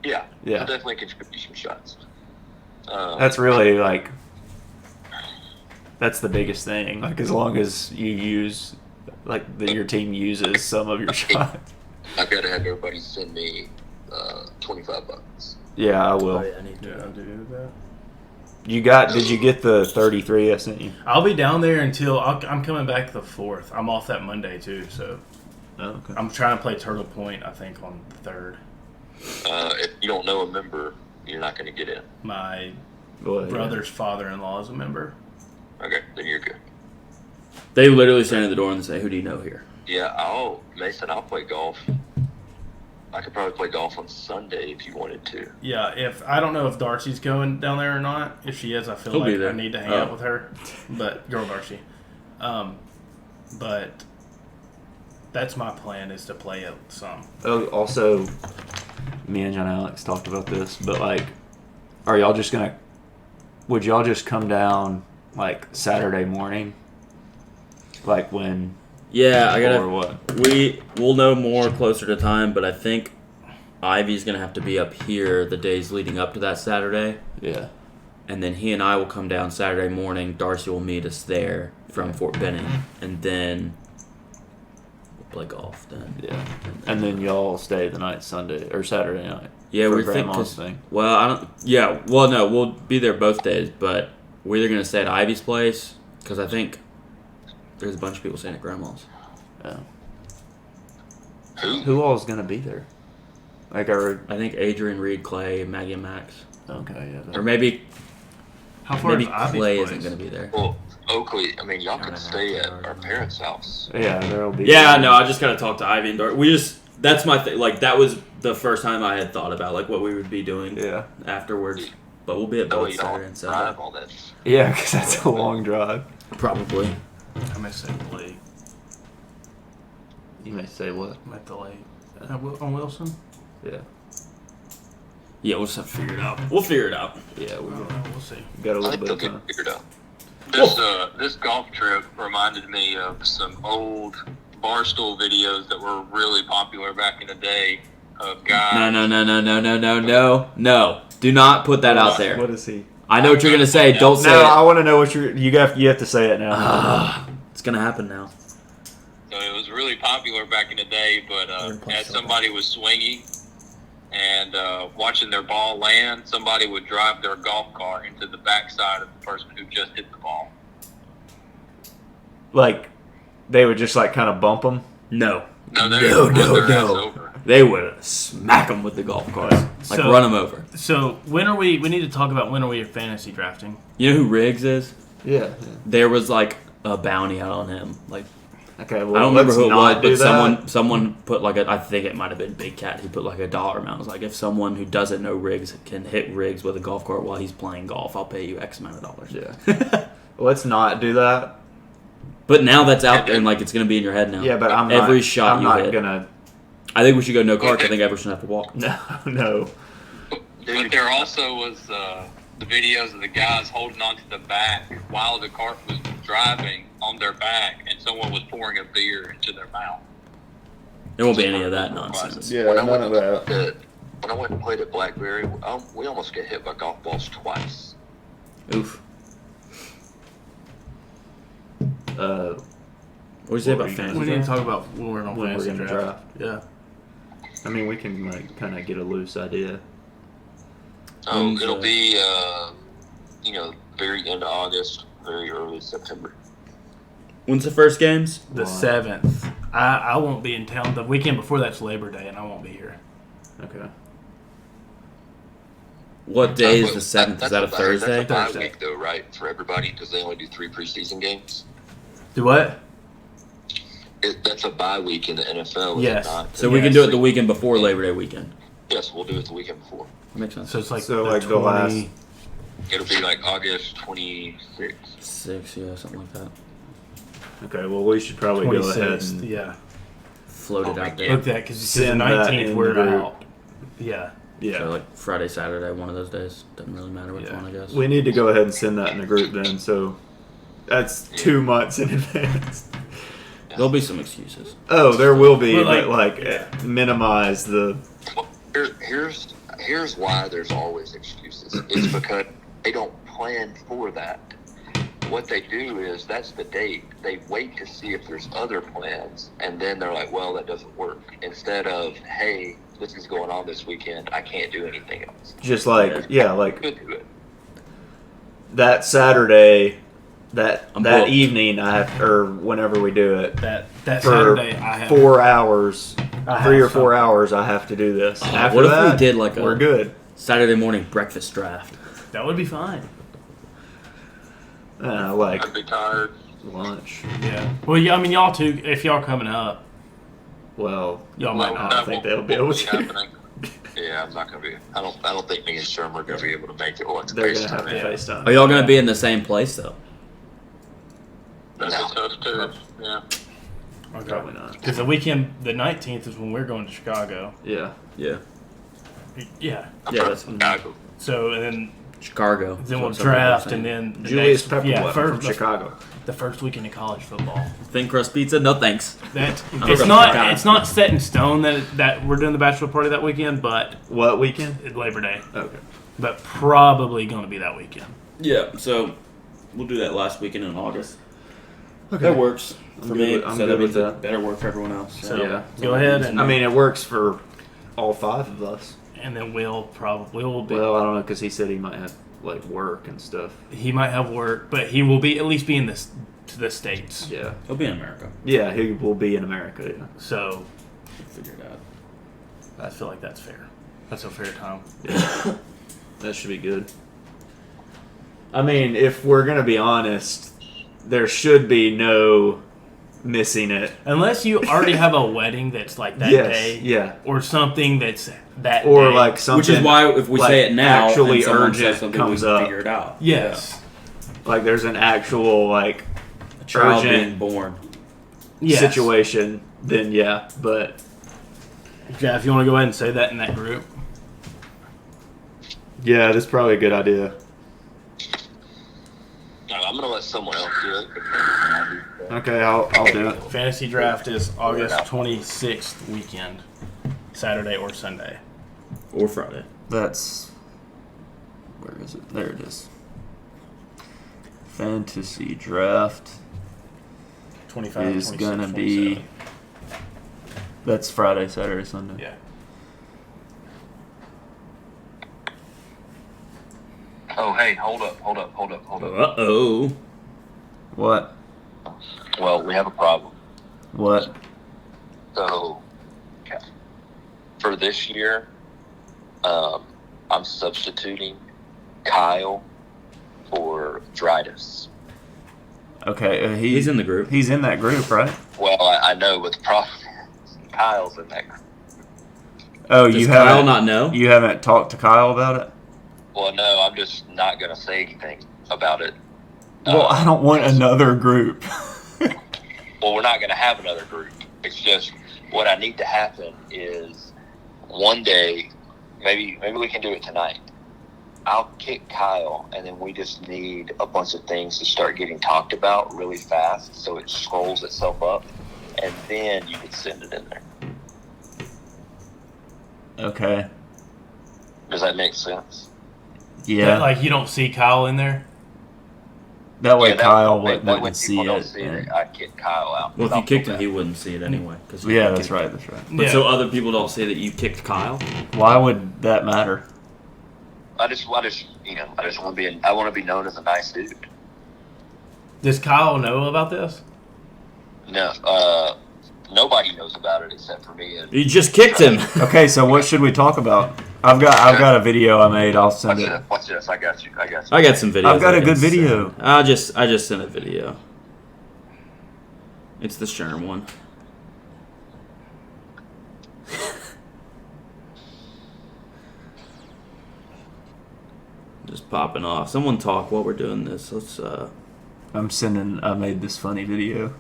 Yeah. Yeah. He'll definitely contribute some shots. That's really like that's the biggest thing. Like as long as you use like your team uses some of your shots. I've got to have everybody send me $25. Yeah, I will. Oh, yeah, I need to. Yeah, I'll do that. Did you get the 33 I sent you? I'll be down there until I'm coming back the 4th. I'm off that Monday too, so Oh, okay. I'm trying to play Turtle Point. I think on the 3rd. If you don't know a member, you're not going to get in. My Well, yeah. brother's father-in-law is a member. Okay, then you're good. They literally stand at the door and say, "Who do you know here?" Yeah, I'll play golf. I could probably play golf on Sunday if you wanted to. Yeah, I don't know if Darcy's going down there or not. If she is, I feel He'll be like there. I need to hang Oh. out with her. But girl Darcy, but that's my plan is to play it some. Oh, also, me and John Alex talked about this, but like, would y'all just come down like Saturday morning? Like when? Yeah, I Or gotta. what? We'll know more closer to time, but I think Ivy's gonna have to be up here the days leading up to that Saturday, Yeah. and then he and I will come down Saturday morning. Darcy will meet us there from Fort Benning, and then we'll play golf. Then Yeah. And then y'all stay the night Sunday or Saturday night. yeah, for we think. Grandma's thing. Well, I don't. Yeah, well, no, we'll be there both days, but we're either gonna stay at Ivy's place because I think there's a bunch of people staying at Grandma's. Yeah. Who? Who all is gonna be there? Like our I think Adrian, Reed, Clay, Maggie, and Max, okay, yeah. or maybe How far maybe is Ivy's Clay place? isn't gonna be there. Well, Oakley, I mean, y'all can stay at our parents' house. Yeah, there'll be. Yeah, no, I just gotta talk to Ivy and Dart. That's my thing. Like, that was the first time I had thought about, like, what we would be doing afterwards. But we'll be at Oh, both you Saturday don't and Sunday. drive all that. Yeah, because that's a long drive. Probably. I'm at the lake. You may say what? I'm at the lake. On Wilson? Yeah. Yeah, we'll just have to figure it out. We'll figure it out. Yeah, We'll see. got a I little think bit they'll of get time. figured out. This golf trip reminded me of some old Barstool videos that were really popular back in the day of guys. No. Do not put that out there. What is he? I know what you're gonna say. Don't say No, it. I want to know what you have to say it now. It's gonna happen now. So it was really popular back in the day, but as somebody was swinging and watching their ball land, somebody would drive their golf cart into the backside of the person who just hit the ball. Like, they would just like kind of bump him. No. No, they would run their ass over. They would smack them with the golf cart. Like, So- run them over. So when are we need to talk about when are we fantasy drafting? You know who Riggs is? Yeah. There was, like, a bounty out on him. Like, Okay. Well, I don't remember let's who it not was, do but that. someone put, like, I think it might have been Big Cat. He put, like, a dollar amount. It was like, if someone who doesn't know Riggs can hit Riggs with a golf cart while he's playing golf, I'll pay you X amount of dollars. Yeah. Let's not do that. But now that's out there, and, like, it's going to be in your head now. Yeah, but I'm Every not, shot I'm you not hit. gonna. I think we should go no carts. I think everyone should have to walk. No. But there also was the videos of the guys holding onto the back while the cart was driving on their back, and someone was pouring a beer into their mouth. There won't be any of that nonsense. Yeah, When I none of went that. when I went and played at Blackberry, we almost get hit by golf balls twice. Oof. Uh, What did you say What about were you fantasy? We need to draft? talk about when we're on when we're fantasy gonna draft. draft. Yeah. I mean, we can like kind of get a loose idea. When's, It'll be, very end of August, very early September. When's the first games? The Wow. 7th. I won't be in town. The weekend before that's Labor Day, and I won't be here. Okay. What day is But the 7th? Is that a That's Thursday? a bye Thursday. week, though, right? For everybody, because they only do 3 preseason games. Do what? That's a bye week in the NFL. Is Yes. It not? So we can do it the weekend before Labor Day weekend. Yes, we'll do it the weekend before. Makes sense. So it's like So, the like, the 20 last- It'll be like August 26th. 6, yeah, something like that. Okay. Well, we should probably go ahead 26th. and Yeah. Float it Oh, out there. Look that because the Send that 19th in we're the group. out. Yeah. yeah. So like Friday, Saturday, one of those days. Doesn't really matter which Yeah. one, I guess. We need to go ahead and send that in the group then. So that's 2 months in advance. There'll be some excuses. Oh, there will be, Well, but minimize the. Well, here's why there's always excuses. It's because they don't plan for that. What they do is that's the date. They wait to see if there's other plans, and then they're like, well, that doesn't work. Instead of, hey, this is going on this weekend, I can't do anything else. Just like like Could do it. that Saturday, that I'm booked. evening, I have, or whenever we do it, That for Saturday I have 4 hours, I have 3 or 4 something. hours, I have to do this. After what if that, we did like a we're good. Saturday morning breakfast draft? That would be fine. Like I'd be tired. lunch. Yeah. Well, yeah. I mean, y'all too. If y'all coming up, Well, y'all might I not. don't think they'll be able to. happening. Yeah, I'm not gonna be. I don't think me and Sherm are gonna be able to make it. We'll have to They're gonna have to FaceTime. FaceTime. Are y'all gonna be in the same place though? That's No. a tough too. Yeah. Probably not. Because the weekend, the 19th is when we're going to Chicago. Yeah. Yeah. Yeah. Yeah, that's Chicago. So and then Chicago. then we'll That's what some people are draft saying. and then the Julius next, Pepperwood from first, Chicago. the first weekend of college football. Thin crust pizza? No thanks. That I'm it's from not Chicago. it's not set in stone that we're doing the bachelor party that weekend, but What weekend? it's Labor Day. Okay. But probably going to be that weekend. Yeah, so we'll do that last weekend in August. Okay. That works I'm for good me. with- I'm so good that with means it that. better work for everyone else. So Yeah. go ahead and I mean, it works for all 5 of us. and then we'll be. Well, I don't know because he said he might have like work and stuff. He might have work, but he will be at least be in this to the states. Yeah. He'll be in America. Yeah, he will be in America. Yeah. So We'll figure it out. I feel like that's fair. That's a fair time. Yeah. That should be good. I mean, if we're gonna be honest, there should be no missing it. Unless you already have a wedding that's like that Yes, day. yeah. Or something that's that Or day. like something. Which is why if we like, say it now, actually and someone urgent says something, comes we up. figure it out. Yes. Like there's an actual like A child urgent being born. Yes. situation, then yeah. But Jeff, you want to go ahead and say that in that group? yeah, that's probably a good idea. No, I'm gonna let someone else do it. Okay, I'll do it. Fantasy draft is August 26th weekend. Saturday or Sunday. Or Friday. That's where is it? There it is. Fantasy draft 25, is 26, gonna 27. be. That's Friday, Saturday, Sunday. Yeah. Oh, hey, hold up. Uh-oh. What? Well, we have a problem. What? So, for this year, I'm substituting Kyle for Drydas. Okay, He's in the group. He's in that group, right? Well, I know, but the problem is Kyle's in that group. Oh, Does you Kyle haven't not know? You haven't talked to Kyle about it? Well, no, I'm just not going to say anything about it. Well, I don't want another group. Well, we're not going to have another group. It's just what I need to happen is one day, maybe we can do it tonight. I'll kick Kyle, and then we just need a bunch of things to start getting talked about really fast so it scrolls itself up, and then you can send it in there. Okay. Does that make sense? Yeah. Like you don't see Kyle in there? that way Yeah, Kyle that wouldn't way see people don't it. see it. I kick Kyle out. Well, if I'll you kicked feel him, he bad. wouldn't see it anyway. 'cause Yeah, you that's kicked right. him. That's right. But Yeah. so other people don't say that you kicked Kyle? Why would that matter? I just want to be. I want to be known as a nice dude. Does Kyle know about this? No, nobody knows about it except for me. And You just kicked him. Okay, so what should we talk about? I've got a video I made. I'll send it. Watch this. I got you. I got some videos. I've got I a can good video. send. I just sent a video. It's the Sherm one. Just popping off. Someone talk while we're doing this. Let's. I made this funny video.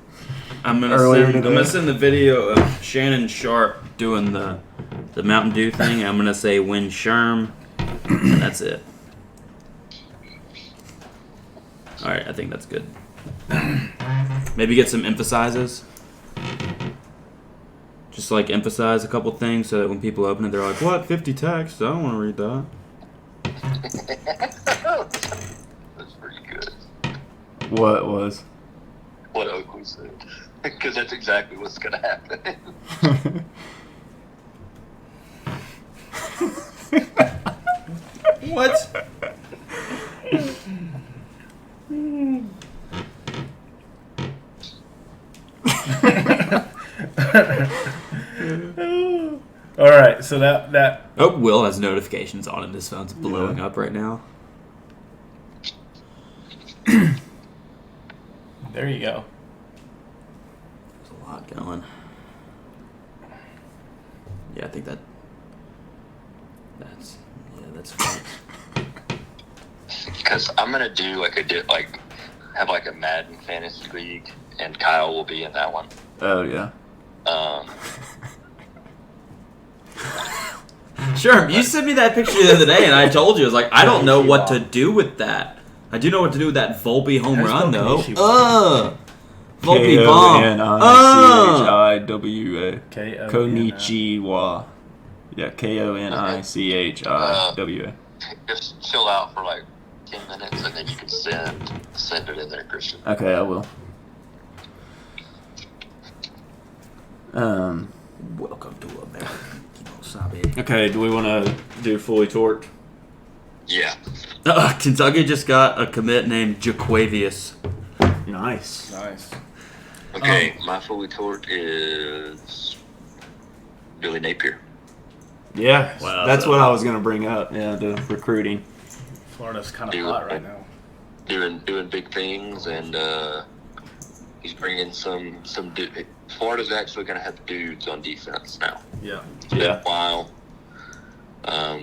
I'm Earlier gonna today. send the video of Shannon Sharp doing the Mountain Dew thing. I'm gonna say win Sherm, and that's it. All right, I think that's good. Maybe get some emphasizes. Just like emphasize a couple things so that when people open it, they're like, "What? 50 text? I don't want to read that." That's pretty good. What was? What Oakley said, because that's exactly what's gonna happen. What? All right, so that Oh, Will has notifications on and his phone's blowing up right now. there you go. There's a lot going. Yeah, I think that's fine. Because I'm gonna do have like a Madden fantasy league, and Kyle will be in that one. Oh yeah. Sure, you sent me that picture the other day, and I told you, I was like, I don't know what to do with that. I do know what to do with that Volpe home There's run, no though. Konichiwa. Volpe bomb. Konichiwa. K-O-N-I. Konnichiwa. Yeah, Konichiwa. Just chill out for like 10 minutes, and then you can send it in there, Christian. Okay, I will. Welcome to America. Kimosabe. Okay, do we want to do fully torqued? Yeah. Kentucky just got a commit named Jaquavius. Nice. Nice. Okay, my fully torqued is Billy Napier. Yeah, Wow, that's what I was going to bring up. Yeah, the recruiting. Florida's kind of hot right now. Doing big things, and He's bringing some Florida's actually going to have dudes on defense now. Yeah. It's been a while.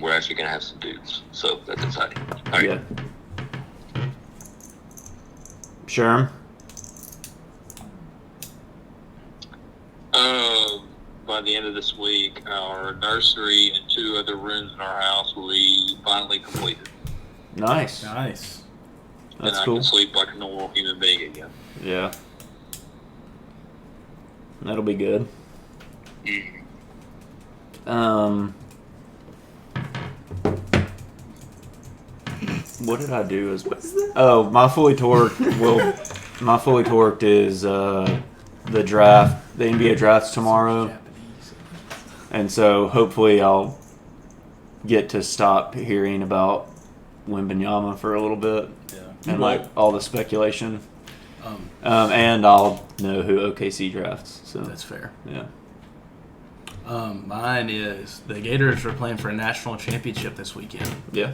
We're actually going to have some dudes, so that's exciting. All right. Yeah. Sherm? By the end of this week, our nursery and 2 other rooms in our house will be finally completed. Nice. Nice. That's and I cool. can sleep like a normal human being again. Yeah. That'll be good. What did I do? Oh, my fully torqued is the draft. The NBA draft's tomorrow, and so hopefully I'll get to stop hearing about Wembanyama for a little bit, and like all the speculation. And I'll know who OKC drafts. So That's fair. yeah. Mine is the Gators are playing for a national championship this weekend. Yeah.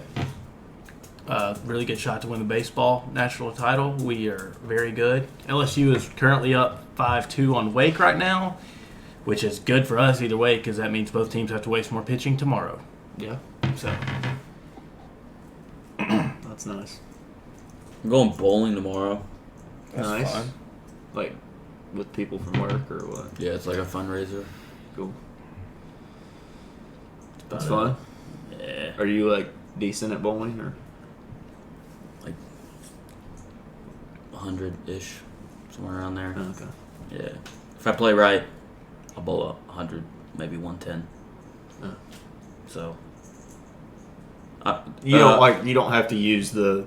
Really good shot to win the baseball national title. We are very good. LSU is currently up 5-2 on Wake right now, which is good for us either way because that means both teams have to waste more pitching tomorrow. Yeah. So That's nice. I'm going bowling tomorrow. Nice. fun. Like with people from work or what? Yeah, it's like a fundraiser. Cool. That's about fun. Yeah. Are you like decent at bowling or? 100-ish, somewhere around there. Oh, okay. Yeah. If I play right, I'll bowl up 100, maybe 110. Oh. So. You don't have to use the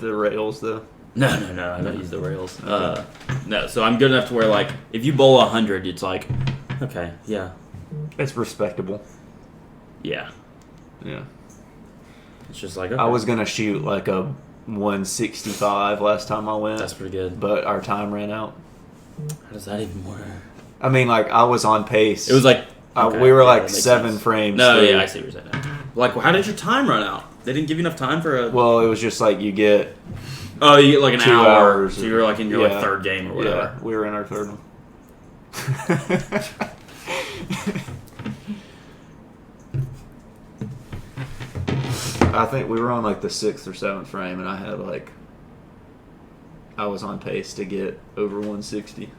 rails though. No, I don't use the rails. No, so I'm good enough to where like if you bowl 100, it's like, okay, yeah, It's respectable. yeah. Yeah. It's just like okay. I was gonna shoot like a 165 last time I went. That's pretty good. But our time ran out. How does that even work? I mean, like I was on pace. It was like okay, we were yeah, like that makes 7 sense. frames. No, through. yeah, I see what you're saying. Now. Like, how did your time run out? They didn't give you enough time for a. Well, it was just like you get. Oh, you get like an 2 hour. hours. So you were like in your Yeah. like third game or whatever. Yeah, we were in our third one. I think we were on like the 6th or 7th frame, and I was on pace to get over 160,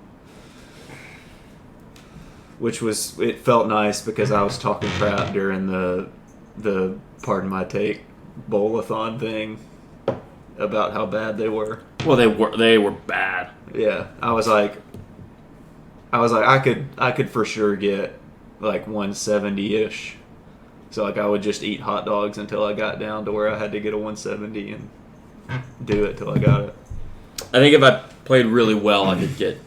which was it felt nice because I was talking crap during the pardon my take bowl-a-thon thing about how bad they were. Well, they were bad. Yeah, I was like I could for sure get like 170-ish. So like I would just eat hot dogs until I got down to where I had to get a 170 and do it till I got it. I think if I played really well, I could get.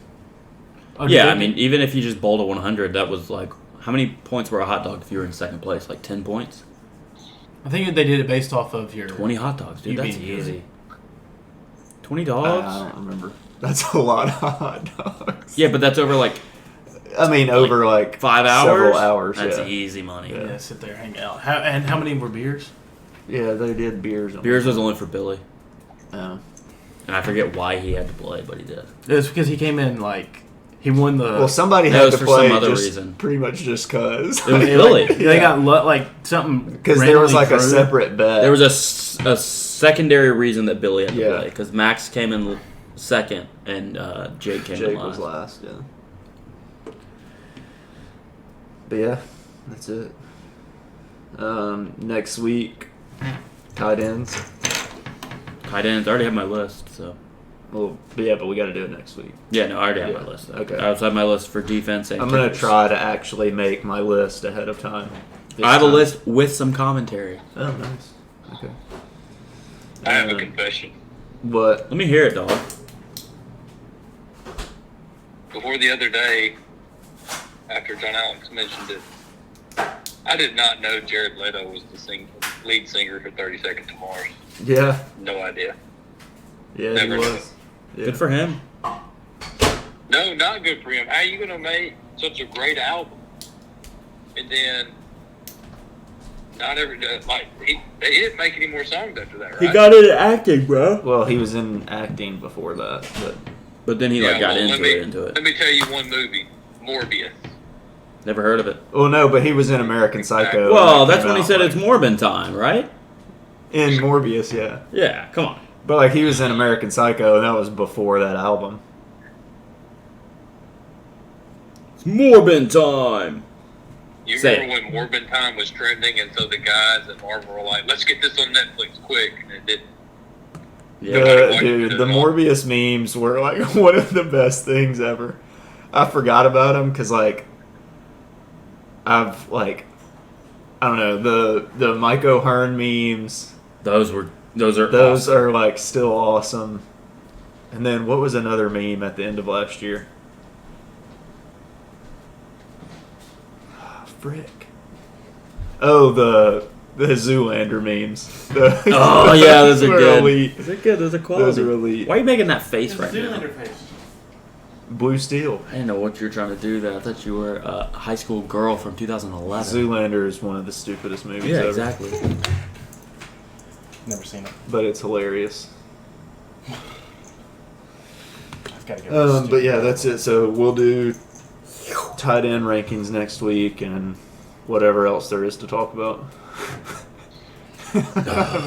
Oh, Yeah, did I they- mean, even if you just bowled a 100, that was like how many points were a hot dog if you were in second place? Like 10 points. I think they did it based off of your 20 hot dogs, dude. You That's being good. easy. 20 I dogs. don't remember. That's a lot of hot dogs. Yeah, but that's over like I mean, over like 5 hours. several hours. That's yeah. easy money. Yeah. Yeah, sit there, hang out. How many were beers? Yeah, they did beers. on Beers it. was only for Billy, Oh. and I forget why he had to play, but he did. It was because he came in like he won the. Well, somebody That had was to for play some other just reason. pretty much just cause. It was they, Billy. like, they got like something Because there was like randomly a drew. separate bet. There was a secondary reason that Billy had to Yeah. play because Max came in second and Jake came in Jake last. was last, yeah. But yeah, that's it. Next week, tight ends. Tight ends. I already have my list, so Well, yeah, but we got to do it next week. yeah, no, I already have Yeah. my list. Okay. I also have my list for defense. And I'm gonna kickers. try to actually make my list ahead of time. this I have a time. list with some commentary. Oh, nice. Okay. I have a confession. What? Let me hear it, dog. Before the other day, after John Alex mentioned it, I did not know Jared Leto was the lead singer for 30 Seconds to Mars. Yeah. No idea. Yeah, Never he knew. was. Yeah. Good for him. No, not good for him. How are you going to make such a great album and then not every like he didn't make any more songs after that, right? into acting, bro. Well, he was in acting before that, but But then he got let into it. Let me tell you one movie, Morbius. Never heard of it. Well, no, but he was in American Psycho. Well, and that that's came when he out, said like, it's Morbin time, right? in Morbius, yeah. Yeah, come on. But like he was in American Psycho, and that was before that album. It's Morbin time. You Say remember when Morbin time was trending, and so the guys at Marvel were like, "Let's get this on Netflix quick," and it didn't. Yeah. The Morbius memes were like one of the best things ever. I forgot about them because like I've like I don't know the Mike O'Hearn memes. Those are Those awesome. are like still awesome. And then what was another meme at the end of last year? Frick. Oh, the Zoolander memes. Oh yeah, those are were good. elite. Those are good. Those are quality. Those are elite. Why are you making that face right now? Zoolander face. Blue Steel. I didn't know what you were trying to do there. I thought you were a high school girl from 2011. Zoolander is one of the stupidest movies Yeah, ever. exactly. Never seen it. But it's hilarious. I've got to go. But yeah, that's it. So we'll do tight end rankings next week and whatever else there is to talk about.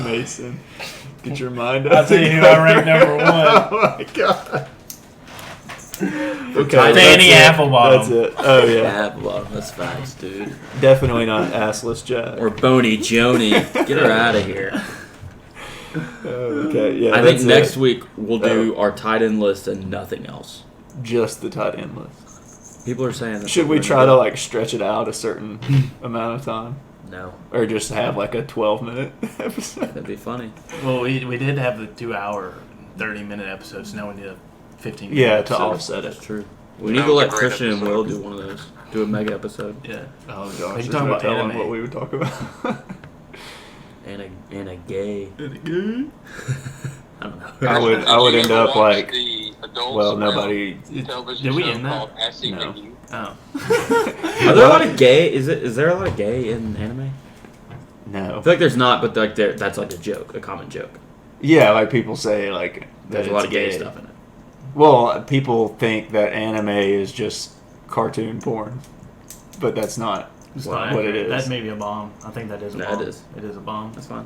Mason, get your mind out. I'll tell you who I ranked number one. Oh my god. Okay, Fanny that's it. Applebottom. That's it. Oh yeah, Yeah, well, that's facts, dude. definitely not assless Jack. Or Boney Joni. Get her out of here. Okay, yeah. I think that's next it. week we'll do our tight end list and nothing else. Just the tight end list. People are saying that. Should we try to like stretch it out a certain amount of time, No. or just have like a 12-minute episode? That'd be funny. Well, we did have the 2-hour, 30-minute episodes. Now we need a 15-minute Yeah, to episode. offset That's it. true. We That need to was a let great Christian and episode. Will do one of those. Do a mega episode. Yeah. Oh Are gosh, you there's talking no about telling anime? what we would talk about. And a gay. I don't know. I would end up like, The Adult well, Swim nobody. television Did we show end that? called Acting No. and You. Oh. Are there a lot of gay? Is there a lot of gay in anime? No. I feel like there's not, but like that's like a joke, a common joke. Yeah, like people say like that There's a lot it's of gay stuff in it. Well, people think that anime is just cartoon porn, but that's not. It's Wow. not What it accurate. is. That may be a bomb. I think that is a No, bomb. it is. It is a bomb. That's fine.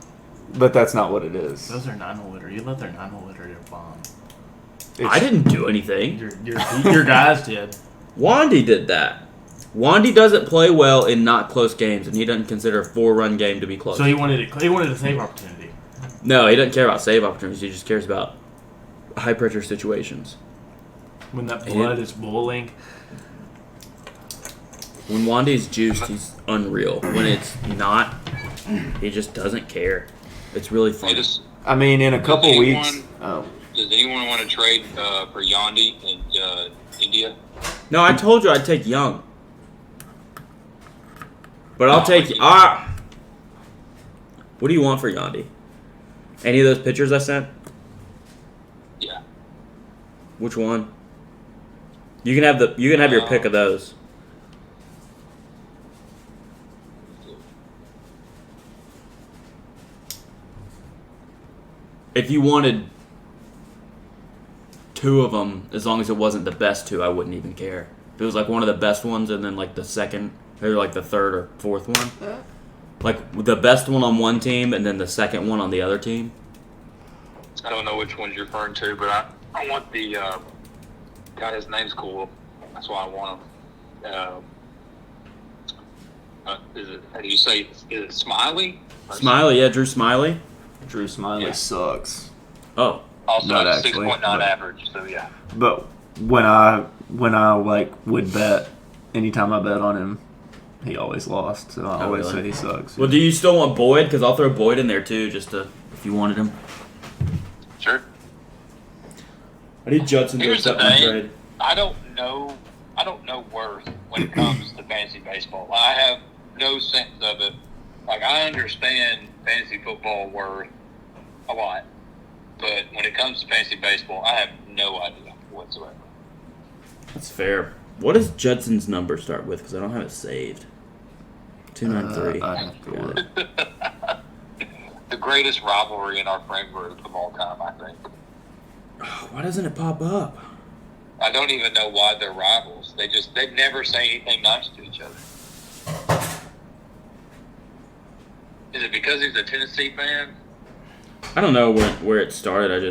But that's not what it is. Those are 9mm. You let their 9mm a bomb. It's- I didn't do anything. Your guys did. Wandy did that. Wandy doesn't play well in not close games, and he doesn't consider a 4-run game to be close. So he wanted a save opportunity. No, he doesn't care about save opportunities. He just cares about high pressure situations. When that blood is boiling. When Wandy's juiced, he's unreal. When it's not, he just doesn't care. It's really Hey, fun. I mean, in a couple anyone- weeks. Oh, Does anyone want to trade for Yandi in India? No, I told you I'd take Young. But I'll take... what do you want for Yandy? Any of those pictures I sent? Yeah. Which one? You can have your pick of those. If you wanted 2 of them, as long as it wasn't the best 2, I wouldn't even care. If it was like one of the best ones and then like the second, or like the third or fourth one, like the best one on one team and then the second one on the other team. I don't know which ones you're referring to, but I want the guy. His name's cool. That's why I want him. Is it? How do you say? Is it Smiley? Smiley, yeah, Drew Smiley. Drew Smiley Yeah. sucks. Oh, Also Not has actually, 6.9 but- average. So yeah. But when I like would bet, anytime I bet on him, he always lost. So I Oh, always really? say he sucks. well, do you still want Boyd? Because I'll throw Boyd in there too, just to if you wanted him. Sure. I need Judson to Here's the accept my thing. trade. I don't know worth when it comes to fantasy baseball. I have no sense of it. Like, I understand fantasy football worth a lot, but when it comes to fantasy baseball, I have no idea whatsoever. That's fair. What does Judson's number start with? Because I don't have it saved. 293. I have to Got look. it. The greatest rivalry in our friend group of all time, I think. Why doesn't it pop up? I don't even know why they're rivals. They never say anything nice to each other. Is it because he's a Tennessee fan? I don't know where it started.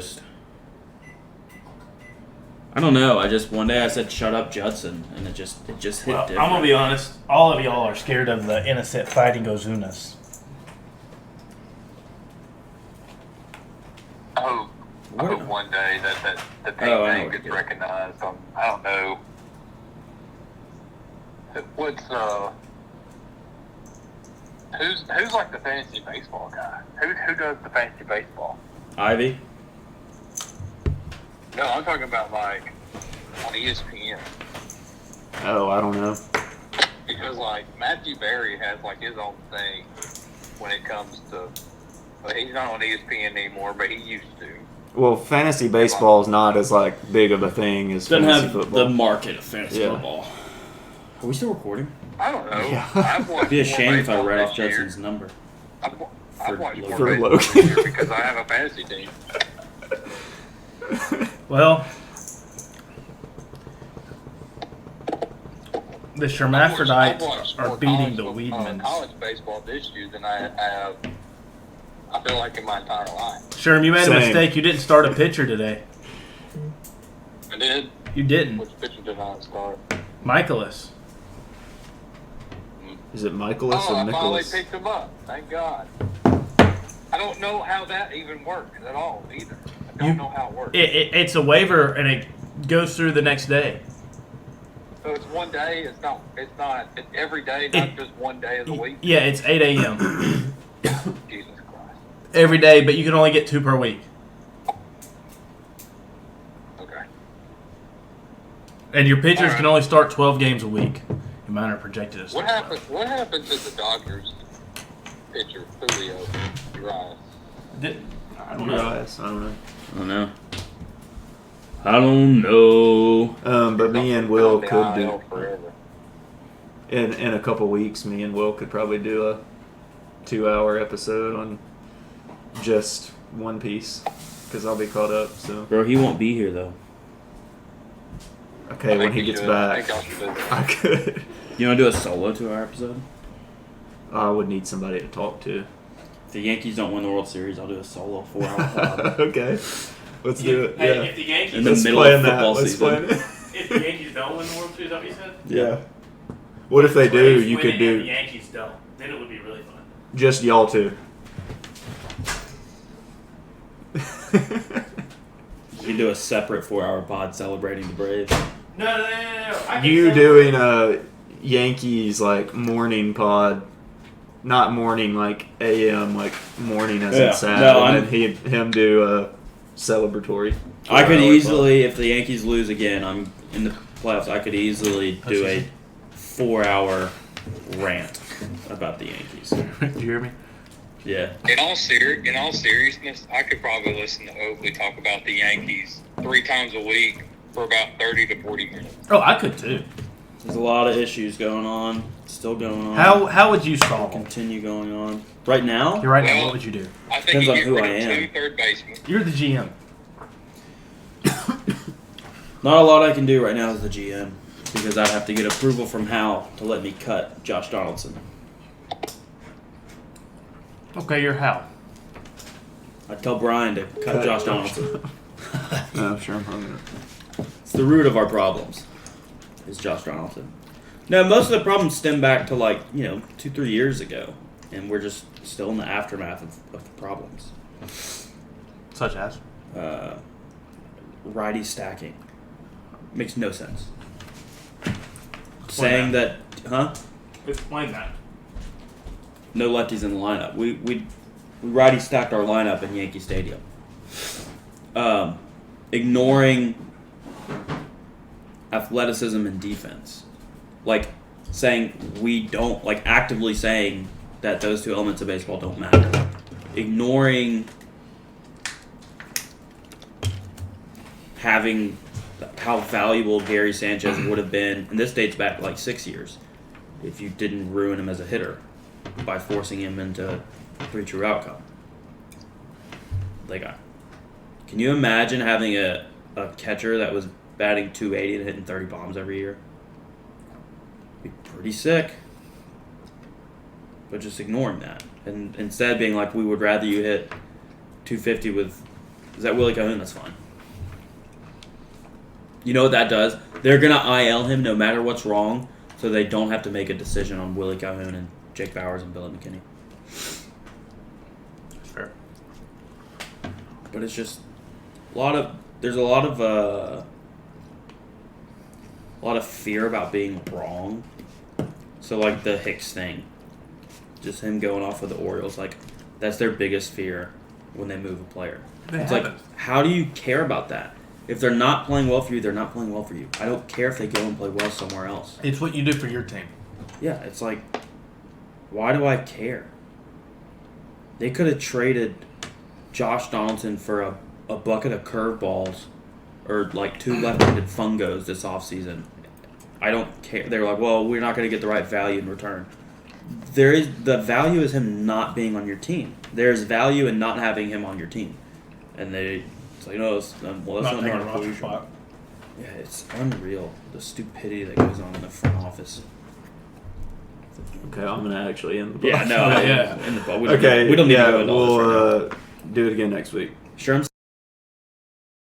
I don't know. One day I said, "Shut up, Judson," and it just hit Well, different. I'm gonna be honest. All of y'all are scared of the innocent fighting Ozunas. I hope one day that the name gets recognized. I don't know. What's who's like the fantasy baseball guy? Who does the fantasy baseball? Ivy. No, I'm talking about like on ESPN. Oh, I don't know. Because like Matthew Berry has like his own thing when it comes to. He's not on ESPN anymore, but he used to. Well, fantasy baseball is not as like big of a thing as Doesn't fantasy have football. the market of fantasy Yeah. football. Are we still recording? I don't know. Yeah. I've watched It'd be a more shame if I baseball read this off year. Judson's number. I've watched more For baseball Logan. this year because I have a fantasy team. Well, the Shermaffordites I've watched are more beating the college Weedmans. baseball this year than I have. I feel like in my entire life. Sherm, you made a Same. mistake. You didn't start a pitcher today. I did. You didn't. Which pitcher did I start? Michaelis. Is it Michaelis Oh, or I finally Nicholas? picked him up. Thank God. I don't know how that even works at all either. I don't know how it works. It's a waiver, and it goes through the next day. So it's one day. It's not. It's every day, not just one day of the week. Yeah, it's 8 a.m. Jesus Christ. every day, but you can only get 2 per week. Okay. And your pitchers All right. can only start 12 games a week. And mine are projected as What happened? What happened to the Dodgers pitcher Julio Urias? I don't know. Urias, I don't know. I don't know. I don't know. But me and Will On the could IL do forever. in a couple weeks. Me and Will could probably do a 2-hour episode on just One Piece because I'll be caught up. So Bro, he won't be here, though. okay, I when think he you gets should. back, I think I should do that. I could. You want to do a solo 2-hour episode? I would need somebody to talk to. If the Yankees don't win the World Series, I'll do a solo 4-hour pod. Okay, let's do it. Hey, Yeah. if the Yankees, In the Let's middle plan of that. football Let's season. plan it. if the Yankees don't win the World Series, is that what you said? Yeah. What if they do? Braves You win could it and the do Yankees don't. Then it would be really fun. just y'all two. We can do a separate 4-hour pod celebrating the Braves. No. I can You celebrate- doing a Yankees like morning pod, not morning like AM, like morning as Yeah. in sad, No, and then him do a celebratory. I could 4-hour easily, if the Yankees lose again, I'm in the playoffs, I could easily do a 4-hour rant about the Yankees. Do you hear me? Yeah. In all seriousness, I could probably listen to Oakley talk about the Yankees 3 times a week for about 30 to 40 minutes. Oh, I could too. There's a lot of issues going on, still going on. How would you solve them? Continue going on. Right now, You're right now. Well- What would you do? I think Depends you on get who rid I of am. 2 third basemen. You're the GM. not a lot I can do right now as the GM because I'd have to get approval from Hal to let me cut Josh Donaldson. Okay, you're Hal. I'd tell Brian to cut Josh Donaldson. No, sure, I'm hungry. It's the root of our problems, is Josh Donaldson. No, most of the problems stem back to 2-3 years ago, and we're just still in the aftermath of the problems. Such as? Righty stacking makes no sense. Saying that, Explain that. no lefties in the lineup. We righty stacked our lineup in Yankee Stadium. Ignoring athleticism and defense. Actively saying that those 2 elements of baseball don't matter. Ignoring having how valuable Gary Sanchez would have been, and this dates back 6 years, if you didn't ruin him as a hitter by forcing him into 3 true outcome. Can you imagine having a catcher that was batting 280 and hitting 30 bombs every year. Be pretty sick. But just ignoring that. And instead being like, we would rather you hit 250 with, is that Willie Calhoun? That's fine. You know what that does? They're going to IL him no matter what's wrong, so they don't have to make a decision on Willie Calhoun and Jake Bowers and Billy McKinney. Fair. But it's just there's a lot of fear about being wrong. So like the Hicks thing, just him going off with the Orioles, like that's their biggest fear when they move a player. It's like, how do you care about that? If they're not playing well for you, they're not playing well for you. I don't care if they go and play well somewhere else. It's what you do for your team. Yeah, it's like, why do I care? They could have traded Josh Donaldson for a bucket of curveballs or like 2 left-handed fungos this offseason. I don't care. They're like, well, we're not going to get the right value in return. The value is him not being on your team. There's value in not having him on your team. And it's like, no, that's Not not taking our a roster inclusion. spot. Yeah, it's unreal, the stupidity that goes on in the front office. Okay, I'm gonna actually end the Yeah, book. no, Yeah. in the, we don't Okay, we don't need yeah, to go into all this right now. we'll do it again next week. Sherm